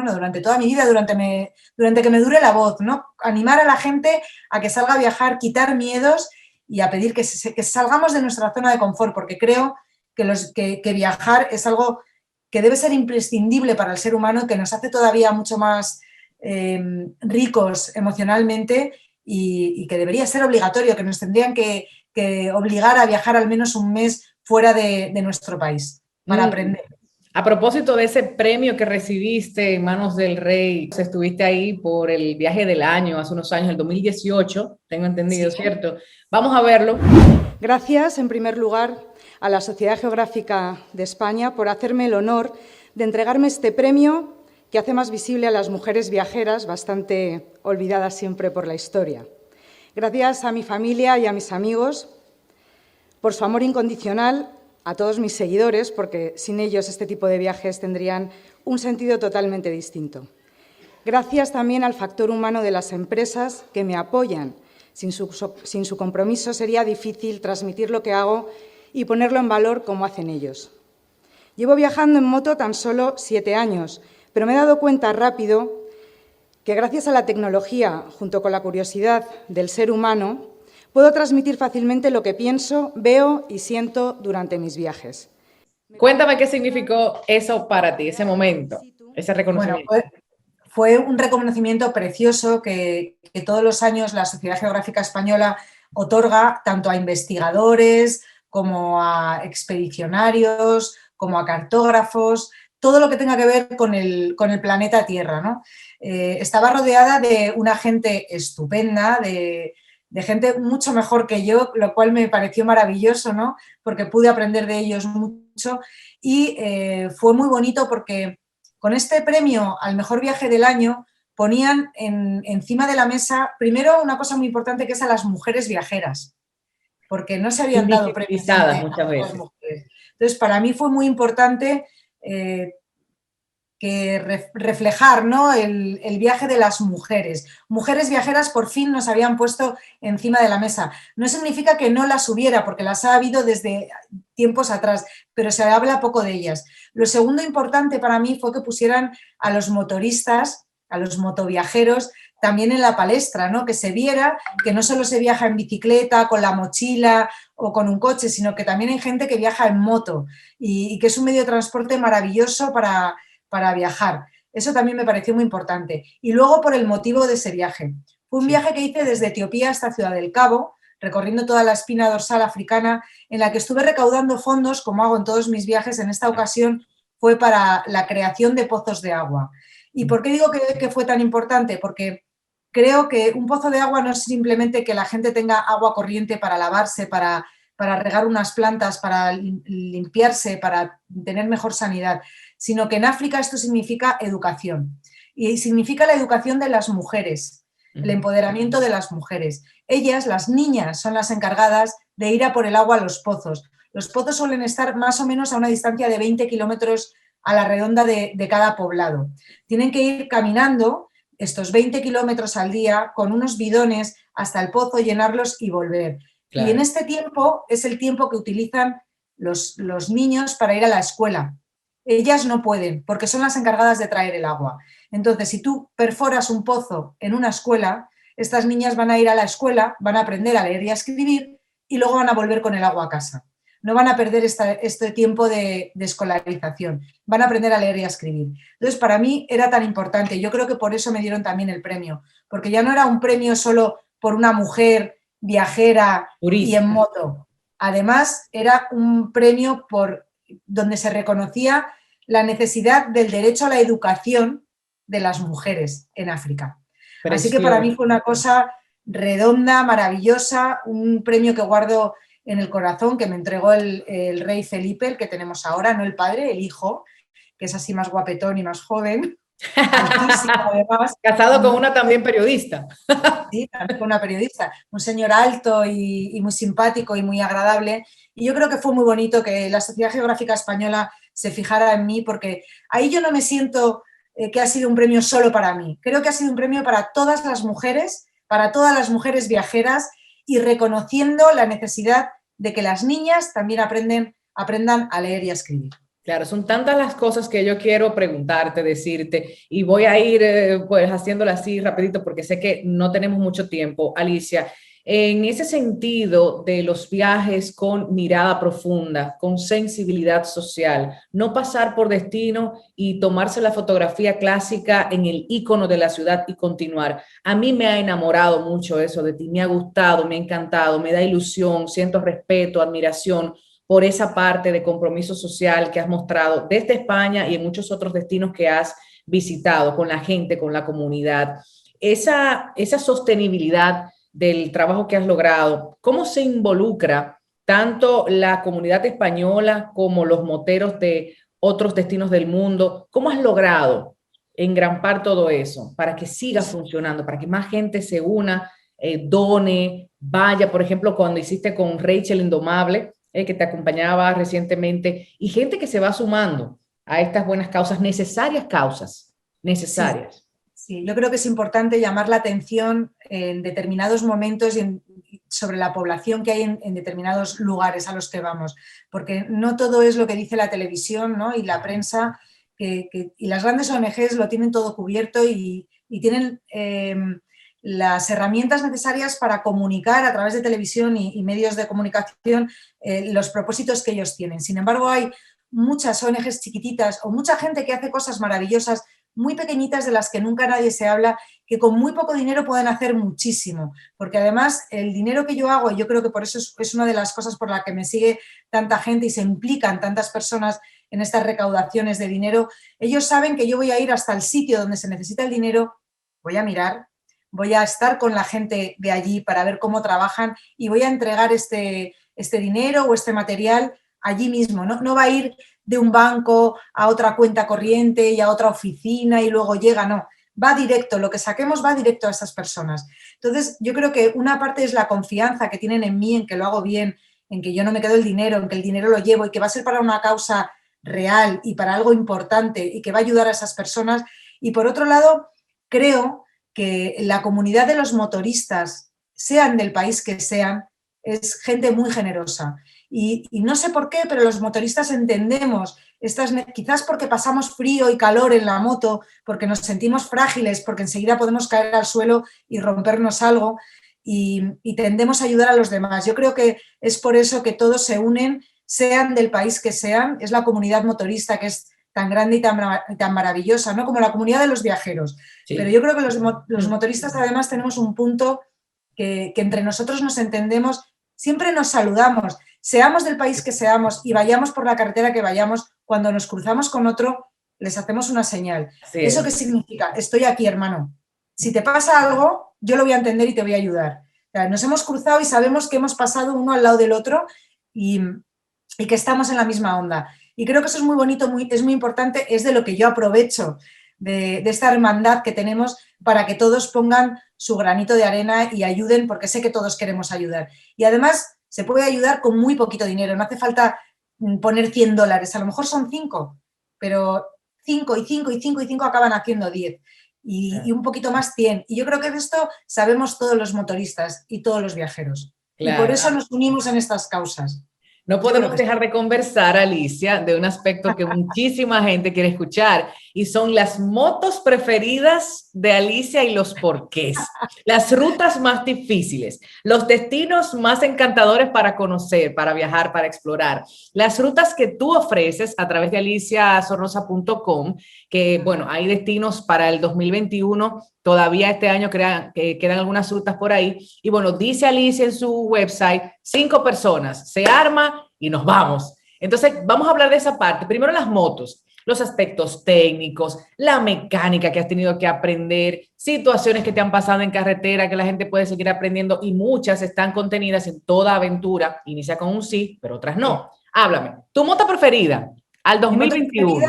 toda mi vida, durante que me dure la voz, ¿no? Animar a la gente a que salga a viajar, quitar miedos y a pedir que salgamos de nuestra zona de confort, porque creo que viajar es algo que debe ser imprescindible para el ser humano, que nos hace todavía mucho más ricos emocionalmente y que debería ser obligatorio, que nos tendrían que obligar a viajar al menos un mes fuera de nuestro país para aprender. A propósito de ese premio que recibiste en manos del rey, estuviste ahí por el viaje del año, hace unos años, el 2018, tengo entendido, sí, ¿cierto? Vamos a verlo. Gracias, en primer lugar, a la Sociedad Geográfica de España por hacerme el honor de entregarme este premio que hace más visible a las mujeres viajeras, bastante olvidadas siempre por la historia. Gracias a mi familia y a mis amigos por su amor incondicional, a todos mis seguidores, porque sin ellos este tipo de viajes tendrían un sentido totalmente distinto. Gracias también al factor humano de las empresas que me apoyan. Sin su compromiso sería difícil transmitir lo que hago y ponerlo en valor como hacen ellos. Llevo viajando en moto tan solo 7 años, pero me he dado cuenta rápido que gracias a la tecnología, junto con la curiosidad del ser humano, puedo transmitir fácilmente lo que pienso, veo y siento durante mis viajes. Cuéntame qué significó eso para ti, ese momento, ese reconocimiento. Bueno, fue un reconocimiento precioso que todos los años la Sociedad Geográfica Española otorga tanto a investigadores como a expedicionarios, como a cartógrafos, todo lo que tenga que ver con el planeta Tierra, ¿no? Estaba rodeada de una gente estupenda, de gente mucho mejor que yo, lo cual me pareció maravilloso, ¿no? Porque pude aprender de ellos mucho y fue muy bonito porque con este premio al mejor viaje del año ponían encima de la mesa, primero, una cosa muy importante que es a las mujeres viajeres, porque no se habían dado premios muchas veces. Mujeres. Entonces, para mí fue muy importante reflejar, ¿no?, el viaje de las mujeres. Mujeres viajeras por fin nos habían puesto encima de la mesa. No significa que no las hubiera, porque las ha habido desde tiempos atrás, pero se habla poco de ellas. Lo segundo importante para mí fue que pusieran a los motoristas, a los motoviajeros, también en la palestra, ¿no? Que se viera que no solo se viaja en bicicleta, con la mochila o con un coche, sino que también hay gente que viaja en moto y que es un medio de transporte maravilloso para viajar. Eso también me pareció muy importante. Y luego por el motivo de ese viaje. Fue un viaje que hice desde Etiopía hasta Ciudad del Cabo, recorriendo toda la espina dorsal africana, en la que estuve recaudando fondos, como hago en todos mis viajes. En esta ocasión fue para la creación de pozos de agua. ¿Y por qué digo que fue tan importante? Porque creo que un pozo de agua no es simplemente que la gente tenga agua corriente para lavarse, para regar unas plantas, para limpiarse, para tener mejor sanidad, sino que en África esto significa educación. Y significa la educación de las mujeres, el empoderamiento de las mujeres. Ellas, las niñas, son las encargadas de ir a por el agua a los pozos. Los pozos suelen estar más o menos a una distancia de 20 kilómetros a la redonda de cada poblado. Tienen que ir caminando estos 20 kilómetros al día con unos bidones hasta el pozo, llenarlos y volver. Claro. Y en este tiempo es el tiempo que utilizan los niños para ir a la escuela. Ellas no pueden porque son las encargadas de traer el agua. Entonces, si tú perforas un pozo en una escuela, estas niñas van a ir a la escuela, van a aprender a leer y a escribir y luego van a volver con el agua a casa. No van a perder este tiempo de escolarización, van a aprender a leer y a escribir. Entonces, para mí era tan importante, yo creo que por eso me dieron también el premio, porque ya no era un premio solo por una mujer viajera y en moto. Además, era un premio donde se reconocía la necesidad del derecho a la educación de las mujeres en África. Precioso. Así que para mí fue una cosa redonda, maravillosa, un premio que guardo en el corazón, que me entregó el rey Felipe, el que tenemos ahora, no el padre, el hijo, que es así más guapetón y más joven. Además, casado con una también periodista. Sí, también con una periodista. Un señor alto y muy simpático y muy agradable. Y yo creo que fue muy bonito que la Sociedad Geográfica Española se fijara en mí, porque ahí yo no me siento que ha sido un premio solo para mí. Creo que ha sido un premio para todas las mujeres viajeras, y reconociendo la necesidad de que las niñas también aprendan a leer y a escribir. Claro, son tantas las cosas que yo quiero preguntarte, decirte, y voy a ir pues haciéndolo así rapidito porque sé que no tenemos mucho tiempo. Alicia, En ese sentido de los viajes con mirada profunda, con sensibilidad social, no pasar por destino y tomarse la fotografía clásica en el ícono de la ciudad y continuar. A mí me ha enamorado mucho eso de ti, me ha gustado, me ha encantado, me da ilusión, siento respeto, admiración por esa parte de compromiso social que has mostrado desde España y en muchos otros destinos que has visitado con la gente, con la comunidad. Esa sostenibilidad del trabajo que has logrado, ¿cómo se involucra tanto la comunidad española como los moteros de otros destinos del mundo? ¿Cómo has logrado engrampar todo eso para que siga funcionando, para que más gente se una, done, vaya? Por ejemplo, cuando hiciste con Rachel Indomable, que te acompañaba recientemente, y gente que se va sumando a estas buenas causas, necesarias, necesarias. Sí. Sí, yo creo que es importante llamar la atención en determinados momentos y sobre la población que hay en determinados lugares a los que vamos, porque no todo es lo que dice la televisión, ¿no? Y la prensa, y las grandes ONGs lo tienen todo cubierto y tienen las herramientas necesarias para comunicar a través de televisión y medios de comunicación los propósitos que ellos tienen. Sin embargo, hay muchas ONGs chiquititas o mucha gente que hace cosas maravillosas, muy pequeñitas, de las que nunca nadie se habla, que con muy poco dinero pueden hacer muchísimo, porque además el dinero que yo hago, y yo creo que por eso es una de las cosas por la que me sigue tanta gente y se implican tantas personas en estas recaudaciones de dinero, ellos saben que yo voy a ir hasta el sitio donde se necesita el dinero, voy a mirar, voy a estar con la gente de allí para ver cómo trabajan y voy a entregar este dinero o este material allí mismo, no va a ir de un banco a otra cuenta corriente y a otra oficina y luego llega, no, va directo, lo que saquemos va directo a esas personas. Entonces, yo creo que una parte es la confianza que tienen en mí, en que lo hago bien, en que yo no me quedo el dinero, en que el dinero lo llevo y que va a ser para una causa real y para algo importante y que va a ayudar a esas personas. Y por otro lado, creo que la comunidad de los motoristas, sean del país que sean, es gente muy generosa. Y no sé por qué, pero los motoristas entendemos, quizás porque pasamos frío y calor en la moto, porque nos sentimos frágiles, porque enseguida podemos caer al suelo y rompernos algo y tendemos a ayudar a los demás. Yo creo que es por eso que todos se unen, sean del país que sean, es la comunidad motorista que es tan grande y tan maravillosa, ¿no? Como la comunidad de los viajeros. Sí. Pero yo creo que los motoristas además tenemos un punto que entre nosotros nos entendemos, siempre nos saludamos, seamos del país que seamos y vayamos por la carretera que vayamos, cuando nos cruzamos con otro, les hacemos una señal. Sí. ¿Eso qué significa? Estoy aquí, hermano. Si te pasa algo, yo lo voy a entender y te voy a ayudar. O sea, nos hemos cruzado y sabemos que hemos pasado uno al lado del otro y que estamos en la misma onda. Y creo que eso es muy bonito, es muy importante, es de lo que yo aprovecho de esta hermandad que tenemos para que todos pongan su granito de arena y ayuden, porque sé que todos queremos ayudar. Y además se puede ayudar con muy poquito dinero, no hace falta poner $100, a lo mejor son 5, pero 5 y 5 y 5 y 5 acaban haciendo 10 y un poquito más 100. Y yo creo que de esto sabemos todos los motoristas y todos los viajeros. Claro. Y por eso nos unimos en estas causas. No podemos dejar de conversar, Alicia, de un aspecto que muchísima gente quiere escuchar, y son las motos preferidas de Alicia y los porqués. Las rutas más difíciles, los destinos más encantadores para conocer, para viajar, para explorar. Las rutas que tú ofreces a través de aliciasornosa.com, que, bueno, hay destinos para el 2021, todavía este año quedan algunas rutas por ahí. Y bueno, dice Alicia en su website, 5 personas, se arma y nos vamos. Entonces, vamos a hablar de esa parte. Primero las motos, los aspectos técnicos, la mecánica que has tenido que aprender, situaciones que te han pasado en carretera que la gente puede seguir aprendiendo, y muchas están contenidas en Toda Aventura. Inicia con un sí, pero otras no. Háblame. ¿Tu moto preferida al 2021?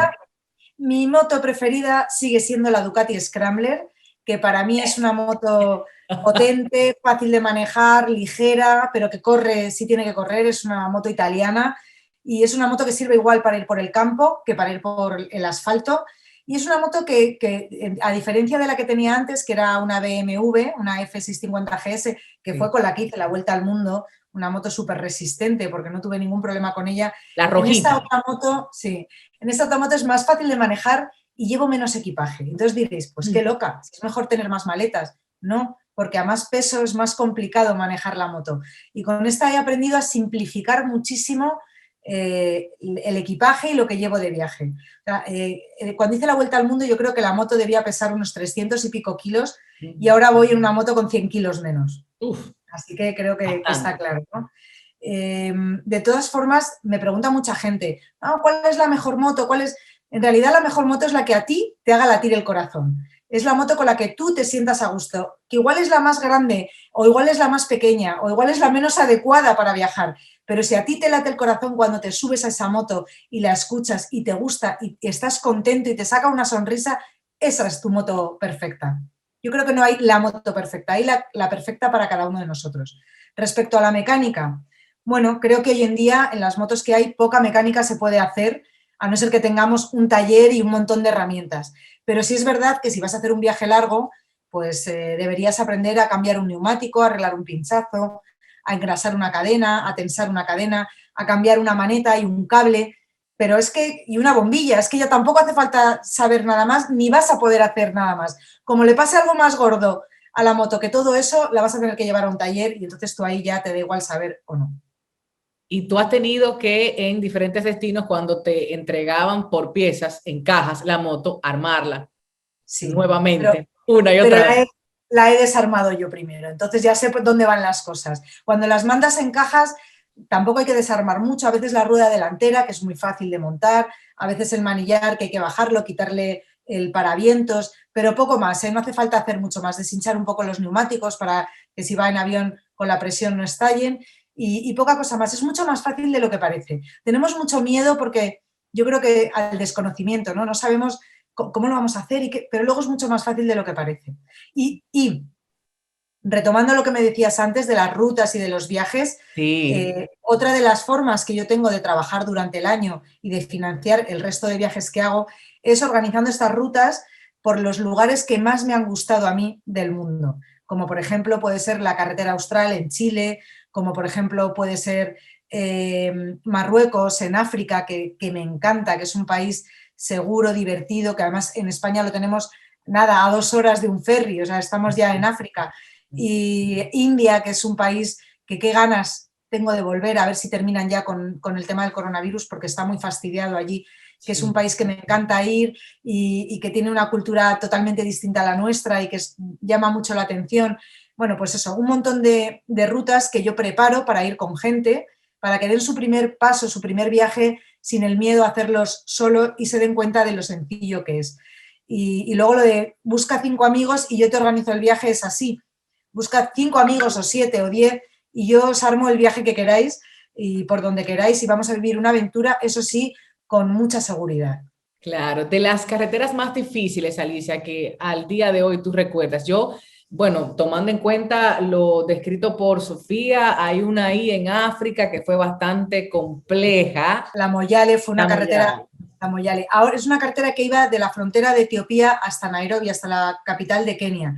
Mi moto preferida sigue siendo la Ducati Scrambler, que para mí es una moto potente, fácil de manejar, ligera, pero que corre, sí tiene que correr, es una moto italiana y es una moto que sirve igual para ir por el campo que para ir por el asfalto, y es una moto que a diferencia de la que tenía antes, que era una BMW, una F650 GS, que fue con la que hice la vuelta al mundo, una moto súper resistente porque no tuve ningún problema con ella. La rojita. En esta otra moto es más fácil de manejar y llevo menos equipaje. Entonces diréis, pues qué loca, si es mejor tener más maletas. No, porque a más peso es más complicado manejar la moto. Y con esta he aprendido a simplificar muchísimo el equipaje y lo que llevo de viaje. O sea, cuando hice la vuelta al mundo yo creo que la moto debía pesar unos 300 y pico kilos y ahora voy en una moto con 100 kilos menos. Uf, así que creo que bastante. está claro, ¿no? De todas formas, me pregunta mucha gente, ¿cuál es la mejor moto? En realidad la mejor moto es la que a ti te haga latir el corazón. Es la moto con la que tú te sientas a gusto, que igual es la más grande, o igual es la más pequeña, o igual es la menos adecuada para viajar. Pero si a ti te late el corazón cuando te subes a esa moto y la escuchas y te gusta y estás contento y te saca una sonrisa, esa es tu moto perfecta. Yo creo que no hay la moto perfecta, hay la perfecta para cada uno de nosotros. Respecto a la mecánica, bueno, creo que hoy en día en las motos que hay poca mecánica se puede hacer, a no ser que tengamos un taller y un montón de herramientas. Pero sí es verdad que si vas a hacer un viaje largo, pues deberías aprender a cambiar un neumático, a arreglar un pinchazo, a engrasar una cadena, a tensar una cadena, a cambiar una maneta y un cable, pero y una bombilla, es que ya tampoco hace falta saber nada más, ni vas a poder hacer nada más. Como le pase algo más gordo a la moto que todo eso, la vas a tener que llevar a un taller y entonces tú ahí ya te da igual saber o no. Y tú has tenido que en diferentes destinos, cuando te entregaban por piezas, en cajas, la moto, armarla nuevamente, una y otra vez. La he desarmado yo primero, entonces ya sé dónde van las cosas. Cuando las mandas en cajas, tampoco hay que desarmar mucho, a veces la rueda delantera, que es muy fácil de montar, a veces el manillar, que hay que bajarlo, quitarle el paravientos, pero poco más, no hace falta hacer mucho más, deshinchar un poco los neumáticos para que si va en avión con la presión no estallen y poca cosa más, es mucho más fácil de lo que parece. Tenemos mucho miedo porque yo creo que al desconocimiento, ¿no? No sabemos cómo lo vamos a hacer, pero luego es mucho más fácil de lo que parece. Y retomando lo que me decías antes de las rutas y de los viajes, sí. Otra de las formas que yo tengo de trabajar durante el año y de financiar el resto de viajes que hago es organizando estas rutas por los lugares que más me han gustado a mí del mundo, como por ejemplo puede ser la carretera austral en Chile, como por ejemplo puede ser Marruecos en África, que me encanta, que es un país seguro, divertido, que además en España lo tenemos nada, a 2 horas de un ferry, o sea, estamos ya en África. Y India, que es un país que qué ganas tengo de volver, a ver si terminan ya con el tema del coronavirus, porque está muy fastidiado allí, que es un país que me encanta ir y que tiene una cultura totalmente distinta a la nuestra y que llama mucho la atención. Bueno, pues eso, un montón de rutas que yo preparo para ir con gente, para que den su primer paso, su primer viaje, sin el miedo a hacerlos solo y se den cuenta de lo sencillo que es. Y luego lo de busca 5 amigos y yo te organizo el viaje es así. Buscad 5 amigos o 7 o 10 y yo os armo el viaje que queráis y por donde queráis y vamos a vivir una aventura, eso sí, con mucha seguridad. Claro, de las carreteras más difíciles, Alicia, que al día de hoy tú recuerdas. Yo, bueno, tomando en cuenta lo descrito por Sofía, hay una ahí en África que fue bastante compleja. La Moyale fue una carretera... La Moyale. Ahora es una carretera que iba de la frontera de Etiopía hasta Nairobi, hasta la capital de Kenia.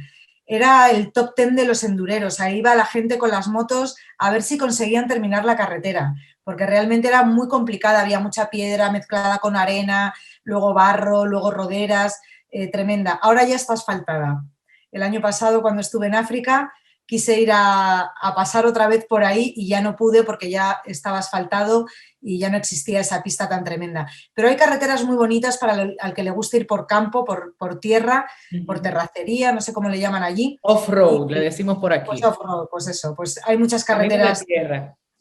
Era el top 10 de los endureros, ahí iba la gente con las motos a ver si conseguían terminar la carretera, porque realmente era muy complicada, había mucha piedra mezclada con arena, luego barro, luego roderas, tremenda. Ahora ya está asfaltada. El año pasado, cuando estuve en África, quise ir a pasar otra vez por ahí y ya no pude porque ya estaba asfaltado y ya no existía esa pista tan tremenda. Pero hay carreteras muy bonitas para al que le gusta ir por campo, por tierra, por terracería, no sé cómo le llaman allí. Off-road, le decimos por aquí. Pues off-road, pues eso. Pues hay muchas carreteras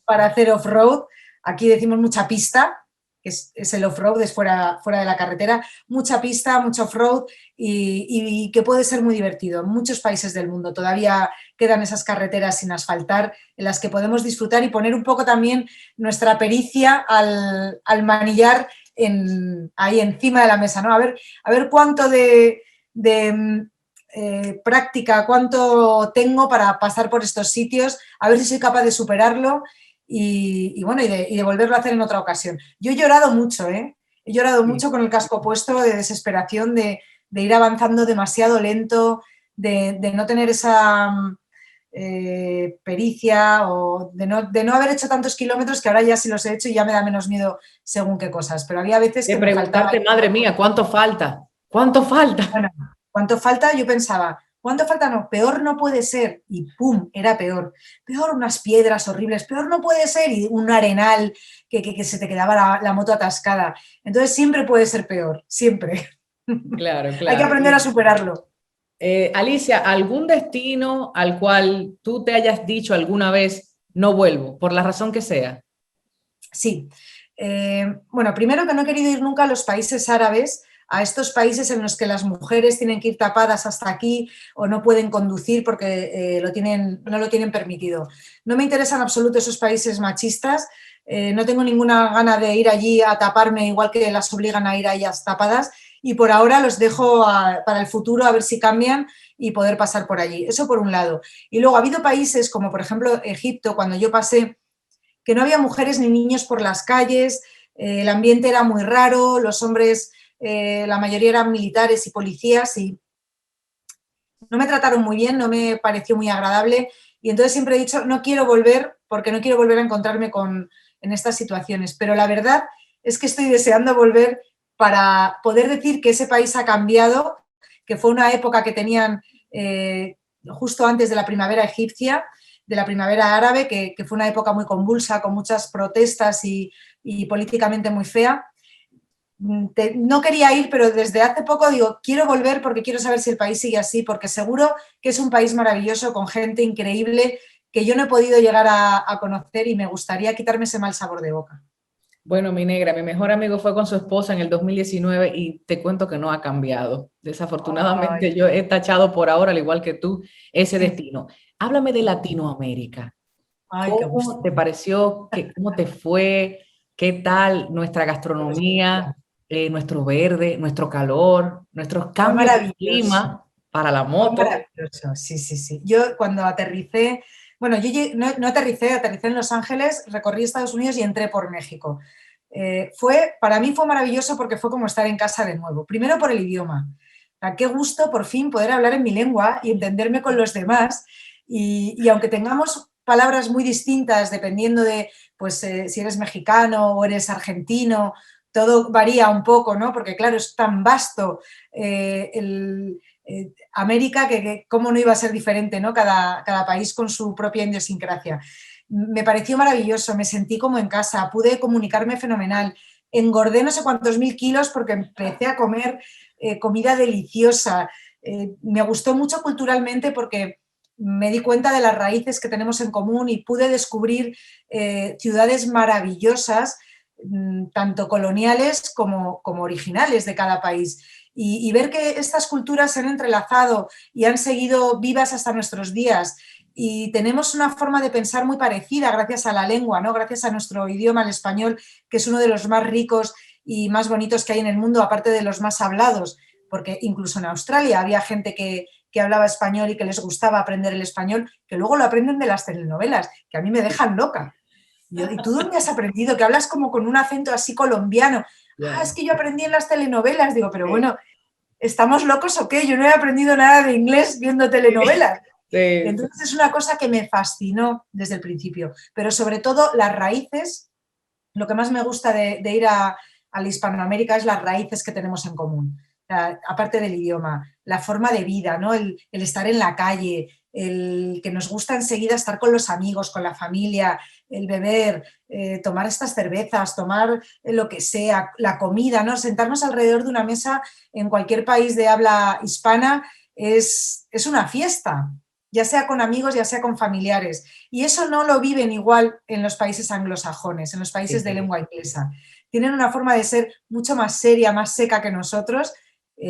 para hacer off-road. Aquí decimos mucha pista, que es el off-road, es fuera de la carretera. Mucha pista, mucho off-road y que puede ser muy divertido. En muchos países del mundo todavía quedan esas carreteras sin asfaltar en las que podemos disfrutar y poner un poco también nuestra pericia al manillar ahí encima de la mesa, ¿no? A ver cuánto de práctica, cuánto tengo para pasar por estos sitios, a ver si soy capaz de superarlo y de volverlo a hacer en otra ocasión. Yo he llorado mucho, He llorado mucho con el casco puesto de desesperación, de ir avanzando demasiado lento, de no tener esa pericia o de no haber hecho tantos kilómetros que ahora ya sí los he hecho y ya me da menos miedo según qué cosas. Pero había veces que me faltaba... madre mía, ¿cuánto falta? ¿Cuánto falta? Bueno, ¿cuánto falta? Yo pensaba, ¿Cuánto falta? No, peor no puede ser. Y ¡pum! Era peor. Peor unas piedras horribles, peor no puede ser. Y un arenal que se te quedaba la moto atascada. Entonces siempre puede ser peor, siempre. Claro, Hay que claro. aprender a superarlo. Alicia, ¿algún destino al cual tú te hayas dicho alguna vez, no vuelvo, por la razón que sea? Sí. Bueno, primero que no he querido ir nunca a los países árabes, a estos países en los que las mujeres tienen que ir tapadas hasta aquí o no pueden conducir porque no lo tienen permitido. No me interesan en absoluto esos países machistas, no tengo ninguna gana de ir allí a taparme igual que las obligan a ir a ellas tapadas y por ahora los dejo para el futuro a ver si cambian y poder pasar por allí. Eso por un lado. Y luego ha habido países como por ejemplo Egipto, cuando yo pasé, que no había mujeres ni niños por las calles, el ambiente era muy raro, los hombres, la mayoría eran militares y policías y no me trataron muy bien, no me pareció muy agradable y entonces siempre he dicho, no quiero volver porque no quiero volver a encontrarme en estas situaciones, pero la verdad es que estoy deseando volver para poder decir que ese país ha cambiado, que fue una época que tenían justo antes de la primavera egipcia, de la primavera árabe, que fue una época muy convulsa, con muchas protestas y políticamente muy fea. No quería ir, pero desde hace poco digo, quiero volver porque quiero saber si el país sigue así, porque seguro que es un país maravilloso, con gente increíble, que yo no he podido llegar a conocer y me gustaría quitarme ese mal sabor de boca. Bueno, mi negra, mi mejor amigo fue con su esposa en el 2019 y te cuento que no ha cambiado. Desafortunadamente, yo he tachado por ahora, al igual que tú, ese destino. Háblame de Latinoamérica. Ay, qué ¿Cómo gusto. te pareció? ¿Cómo te fue? ¿Qué tal nuestra gastronomía, nuestro verde, nuestro calor, nuestros Fue cambios de maravilloso. clima para la Fue moto? maravilloso, sí, sí, sí. Yo cuando aterricé, bueno, yo no aterricé en Los Ángeles, recorrí Estados Unidos y entré por México. Para mí fue maravilloso porque fue como estar en casa de nuevo. Primero por el idioma. O sea, qué gusto por fin poder hablar en mi lengua y entenderme con los demás. Y aunque tengamos palabras muy distintas dependiendo de pues, si eres mexicano o eres argentino, todo varía un poco, ¿no? Porque claro, es tan vasto América que cómo no iba a ser diferente, ¿no? Cada país con su propia idiosincrasia. Me pareció maravilloso, me sentí como en casa, pude comunicarme fenomenal, engordé no sé cuántos mil kilos porque empecé a comer comida deliciosa, me gustó mucho culturalmente porque me di cuenta de las raíces que tenemos en común y pude descubrir ciudades maravillosas, tanto coloniales como originales de cada país. Y ver que estas culturas se han entrelazado y han seguido vivas hasta nuestros días y tenemos una forma de pensar muy parecida gracias a la lengua, ¿no? Gracias a nuestro idioma, el español, que es uno de los más ricos y más bonitos que hay en el mundo, aparte de los más hablados, porque incluso en Australia había gente que hablaba español y que les gustaba aprender el español, que luego lo aprenden de las telenovelas, que a mí me dejan loca. ¿Y tú dónde has aprendido? Que hablas como con un acento así colombiano. Ah, es que yo aprendí en las telenovelas. Digo, pero bueno, ¿estamos locos o qué? Yo no he aprendido nada de inglés viendo telenovelas. Sí. Entonces es una cosa que me fascinó desde el principio. Pero sobre todo las raíces, lo que más me gusta de ir a la Hispanoamérica es las raíces que tenemos en común. Aparte del idioma, la forma de vida, ¿no? El estar en la calle, el que nos gusta enseguida estar con los amigos, con la familia, el beber, tomar estas cervezas, tomar lo que sea, la comida, ¿no? Sentarnos alrededor de una mesa en cualquier país de habla hispana es una fiesta, ya sea con amigos, ya sea con familiares. Y eso no lo viven igual en los países anglosajones, en los países de lengua inglesa. Tienen una forma de ser mucho más seria, más seca que nosotros.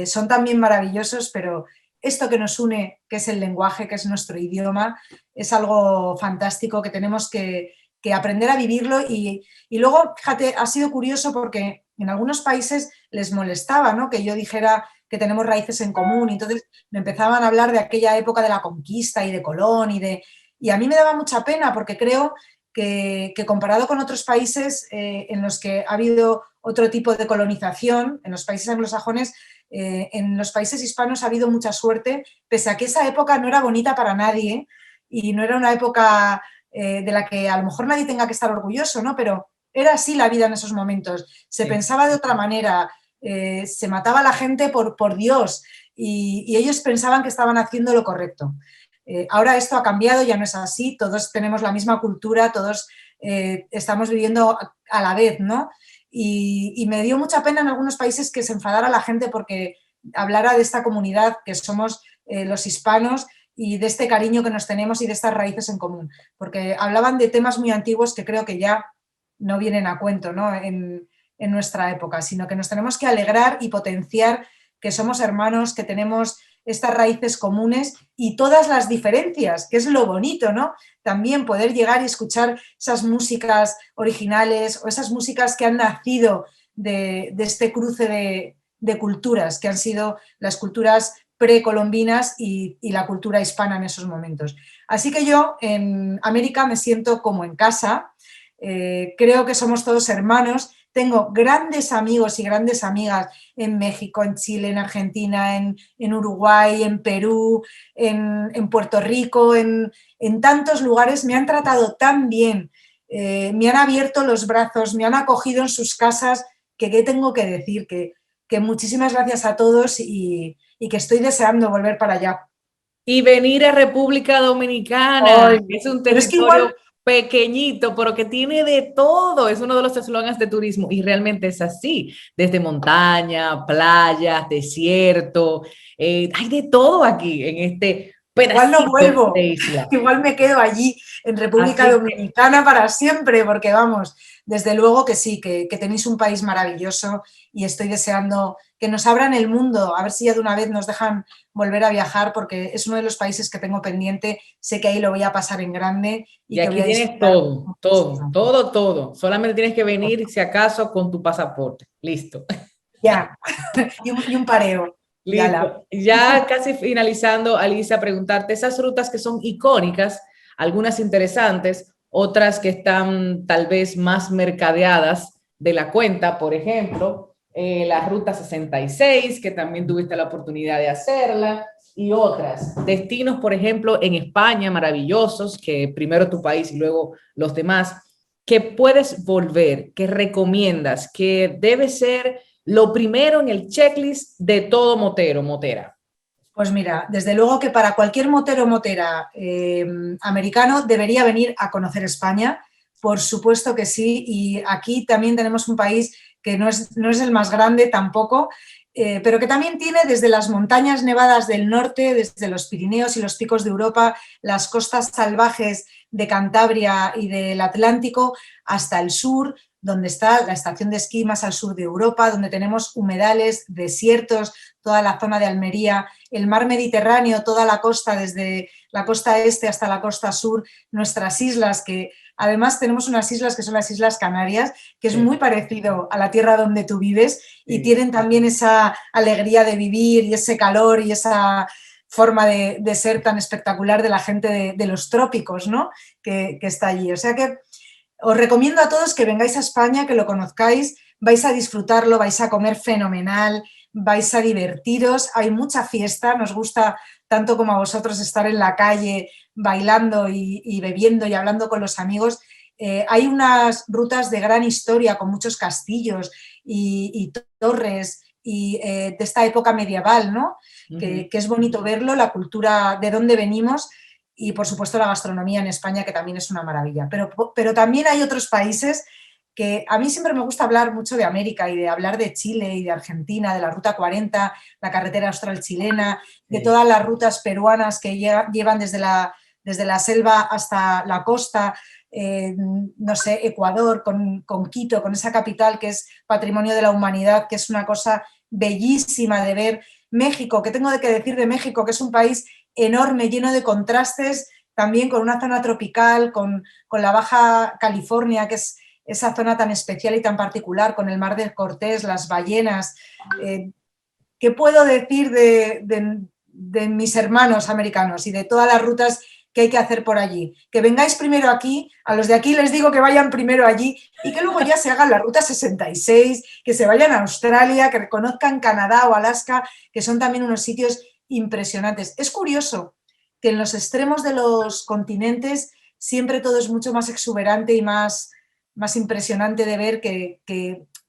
Son también maravillosos, pero esto que nos une, que es el lenguaje, que es nuestro idioma, es algo fantástico que tenemos que aprender a vivirlo y luego, fíjate, ha sido curioso porque en algunos países les molestaba, ¿no?, que yo dijera que tenemos raíces en común y entonces me empezaban a hablar de aquella época de la conquista y de Colón y a mí me daba mucha pena porque creo que comparado con otros países en los que ha habido otro tipo de colonización, en los países anglosajones, en los países hispanos ha habido mucha suerte, pese a que esa época no era bonita para nadie y no era una época de la que a lo mejor nadie tenga que estar orgulloso, ¿no? Pero era así la vida en esos momentos. Se pensaba de otra manera, se mataba a la gente por Dios y ellos pensaban que estaban haciendo lo correcto. Ahora esto ha cambiado, ya no es así, todos tenemos la misma cultura, todos estamos viviendo a la vez, ¿no? Y me dio mucha pena en algunos países que se enfadara la gente porque hablara de esta comunidad que somos los hispanos y de este cariño que nos tenemos y de estas raíces en común, porque hablaban de temas muy antiguos que creo que ya no vienen a cuento, ¿no? en nuestra época, sino que nos tenemos que alegrar y potenciar que somos hermanos, que tenemos estas raíces comunes y todas las diferencias, que es lo bonito, ¿no? También poder llegar y escuchar esas músicas originales o esas músicas que han nacido de este cruce de culturas, que han sido las culturas precolombinas y la cultura hispana en esos momentos. Así que yo en América me siento como en casa, creo que somos todos hermanos. Tengo grandes amigos y grandes amigas en México, en Chile, en Argentina, en Uruguay, en Perú, en Puerto Rico, en tantos lugares. Me han tratado tan bien, me han abierto los brazos, me han acogido en sus casas, que qué tengo que decir, que muchísimas gracias a todos y que estoy deseando volver para allá. Y venir a República Dominicana, Ay, que es un pero es que territorio igual, pequeñito, pero que tiene de todo. Es uno de los eslogans de turismo y realmente es así. Desde montaña, playas, desierto, hay de todo aquí en este igual no pedacito de vuelvo, isla. igual me quedo allí en República Así que Dominicana para siempre, porque vamos, desde luego que sí, que tenéis un país maravilloso y estoy deseando que nos abran el mundo, a ver si ya de una vez nos dejan volver a viajar, porque es uno de los países que tengo pendiente, sé que ahí lo voy a pasar en grande y y que voy aquí a tienes disfrutar todo, todo, muchísimo. todo, todo. Solamente tienes que venir, si acaso, con tu pasaporte. Listo. Ya, y un pareo, y ala. Listo. Ya casi finalizando, Alicia, preguntarte esas rutas que son icónicas, algunas interesantes, otras que están tal vez más mercadeadas de la cuenta, por ejemplo, la Ruta 66, que también tuviste la oportunidad de hacerla, y otras. Destinos, por ejemplo, en España, maravillosos, que primero tu país y luego los demás, que puedes volver, que recomiendas, que debe ser lo primero en el checklist de todo motero, motera. Pues mira, desde luego que para cualquier motero o motera americano debería venir a conocer España, por supuesto que sí, y aquí también tenemos un país que no es el más grande tampoco, pero que también tiene desde las montañas nevadas del norte, desde los Pirineos y los picos de Europa, las costas salvajes de Cantabria y del Atlántico, hasta el sur, donde está la estación de esquí más al sur de Europa, donde tenemos humedales, desiertos, toda la zona de Almería, el mar Mediterráneo, toda la costa, desde la costa este hasta la costa sur, nuestras islas, que además tenemos unas islas que son las Islas Canarias, que es Sí, muy parecido a la tierra donde tú vives y sí. tienen también esa alegría de vivir y ese calor y esa forma de ser tan espectacular de la gente de los trópicos, ¿no? Que está allí. O sea que os recomiendo a todos que vengáis a España, que lo conozcáis, vais a disfrutarlo, vais a comer fenomenal, vais a divertiros, hay mucha fiesta, nos gusta tanto como a vosotros estar en la calle bailando y bebiendo y hablando con los amigos. Hay unas rutas de gran historia con muchos castillos y torres y de esta época medieval, ¿no? Que es bonito verlo, la cultura de dónde venimos y por supuesto la gastronomía en España, que también es una maravilla. Pero también hay otros países que a mí siempre me gusta hablar mucho de América y de hablar de Chile y de Argentina, de la Ruta 40, la carretera austral chilena, de Sí. todas las rutas peruanas que llevan desde la selva hasta la costa, no sé, Ecuador, con Quito, con esa capital que es patrimonio de la humanidad, que es una cosa bellísima de ver. México, ¿qué tengo que decir de México? Que es un país enorme, lleno de contrastes, también con una zona tropical, con la Baja California, que es esa zona tan especial y tan particular, con el Mar de Cortés, las ballenas. ¿Qué puedo decir de mis hermanos americanos y de todas las rutas que hay que hacer por allí? Que vengáis primero aquí, a los de aquí les digo que vayan primero allí y que luego ya se hagan la Ruta 66, que se vayan a Australia, que reconozcan Canadá o Alaska, que son también unos sitios impresionantes. Es curioso que en los extremos de los continentes siempre todo es mucho más exuberante y más impresionante de ver que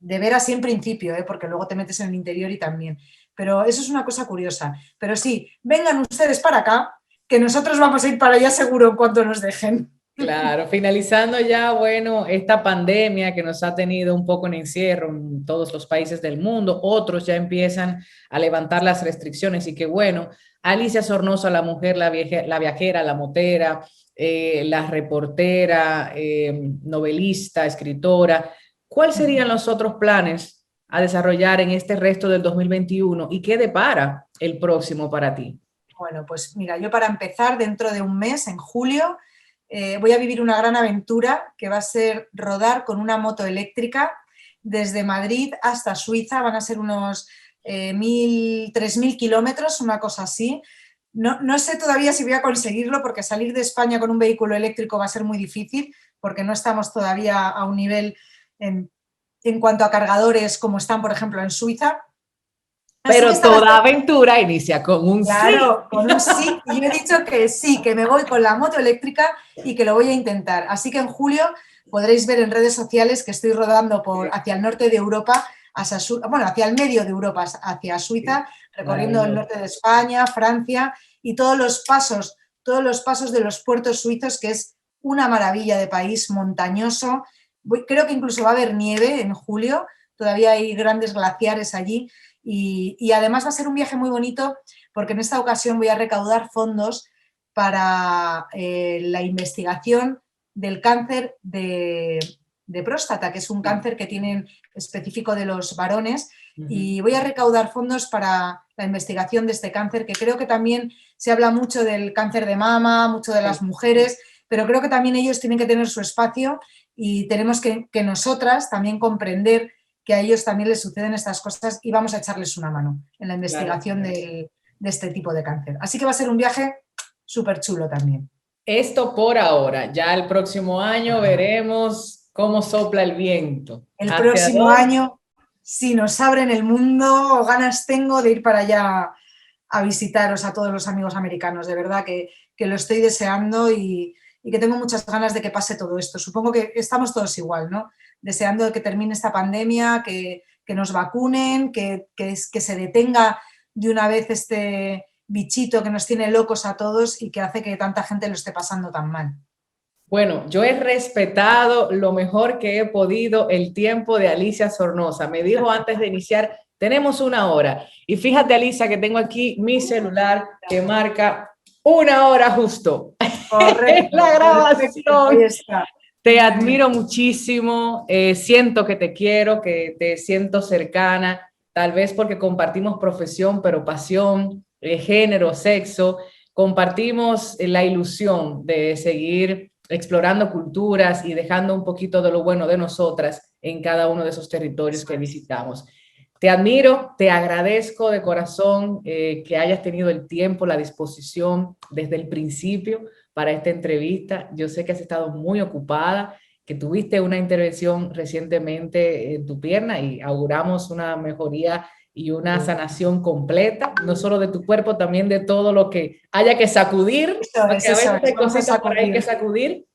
de ver así en principio, porque luego te metes en el interior y también. pero eso es una cosa curiosa. Pero sí, vengan ustedes para acá, que nosotros vamos a ir para allá seguro en cuanto nos dejen. Claro, finalizando ya, bueno, esta pandemia que nos ha tenido un poco en encierro en todos los países del mundo, otros ya empiezan a levantar las restricciones y que bueno, Alicia Sornosa, la mujer, la viajera, la motera, la reportera, novelista, escritora, ¿cuáles serían los otros planes a desarrollar en este resto del 2021 y qué depara el próximo para ti? Bueno, pues mira, yo para empezar, dentro de un mes, en julio, voy a vivir una gran aventura que va a ser rodar con una moto eléctrica desde Madrid hasta Suiza. Van a ser unos 3.000 kilómetros, una cosa así. No sé todavía si voy a conseguirlo porque salir de España con un vehículo eléctrico va a ser muy difícil porque no estamos todavía a un nivel en cuanto a cargadores como están, por ejemplo, en Suiza. Pero toda aventura inicia con un sí. Claro, con un sí. Y yo he dicho que sí, que me voy con la moto eléctrica y que lo voy a intentar. Así que en julio podréis ver en redes sociales que estoy rodando hacia el norte de Europa, hacia el medio de Europa, hacia Suiza, recorriendo el norte de España, Francia y todos los pasos de los puertos suizos, que es una maravilla de país montañoso. Creo que incluso va a haber nieve en julio, todavía hay grandes glaciares allí. Y además va a ser un viaje muy bonito porque en esta ocasión voy a recaudar fondos para la investigación del cáncer de próstata, que es un cáncer que tienen específico de los varones, y voy a recaudar fondos para la investigación de este cáncer, que creo que también se habla mucho del cáncer de mama, mucho de las mujeres, pero creo que también ellos tienen que tener su espacio y tenemos que nosotras también comprender que a ellos también les suceden estas cosas y vamos a echarles una mano en la investigación de este tipo de cáncer. Así que va a ser un viaje súper chulo también. Esto por ahora. Ya el próximo año veremos cómo sopla el viento. El próximo año, si nos abren el mundo, ganas tengo de ir para allá a visitaros a todos los amigos americanos. De verdad que lo estoy deseando y que tengo muchas ganas de que pase todo esto. Supongo que estamos todos igual, ¿no? Deseando que termine esta pandemia, que nos vacunen, que se detenga de una vez este bichito que nos tiene locos a todos y que hace que tanta gente lo esté pasando tan mal. Bueno, yo he respetado lo mejor que he podido el tiempo de Alicia Sornosa. Me dijo antes de iniciar, tenemos 1 hora. Y fíjate, Alicia, que tengo aquí mi celular que marca 1 hora justo. Correcto. La grabación. Ahí está. Te admiro muchísimo, siento que te quiero, que te siento cercana, tal vez porque compartimos profesión, pero pasión, género, sexo, compartimos la ilusión de seguir explorando culturas y dejando un poquito de lo bueno de nosotras en cada uno de esos territorios que visitamos. Te admiro, te agradezco de corazón que hayas tenido el tiempo, la disposición desde el principio para esta entrevista. Yo sé que has estado muy ocupada, que tuviste una intervención recientemente en tu pierna y auguramos una mejoría y una sanación completa, no solo de tu cuerpo, también de todo lo que haya que sacudir, porque a veces hay cositas por ahí que sacudir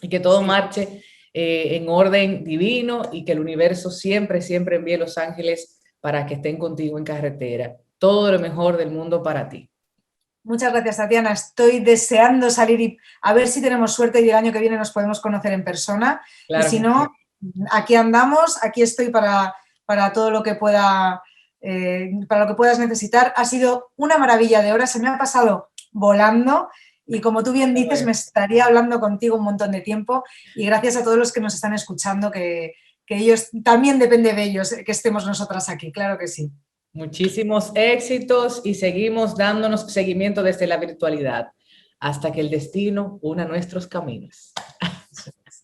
y que todo marche en orden divino y que el universo siempre, siempre envíe los ángeles para que estén contigo en carretera. Todo lo mejor del mundo para ti. Muchas gracias, Tatiana. Estoy deseando salir y a ver si tenemos suerte y el año que viene nos podemos conocer en persona. Claro, y si no, aquí andamos, aquí estoy para todo lo que pueda, para lo que puedas necesitar. Ha sido una maravilla de horas, se me ha pasado volando y como tú bien dices, me estaría hablando contigo un montón de tiempo y gracias a todos los que nos están escuchando, que ellos, también depende de ellos que estemos nosotras aquí, claro que sí. Muchísimos éxitos y seguimos dándonos seguimiento desde la virtualidad hasta que el destino una nuestros caminos.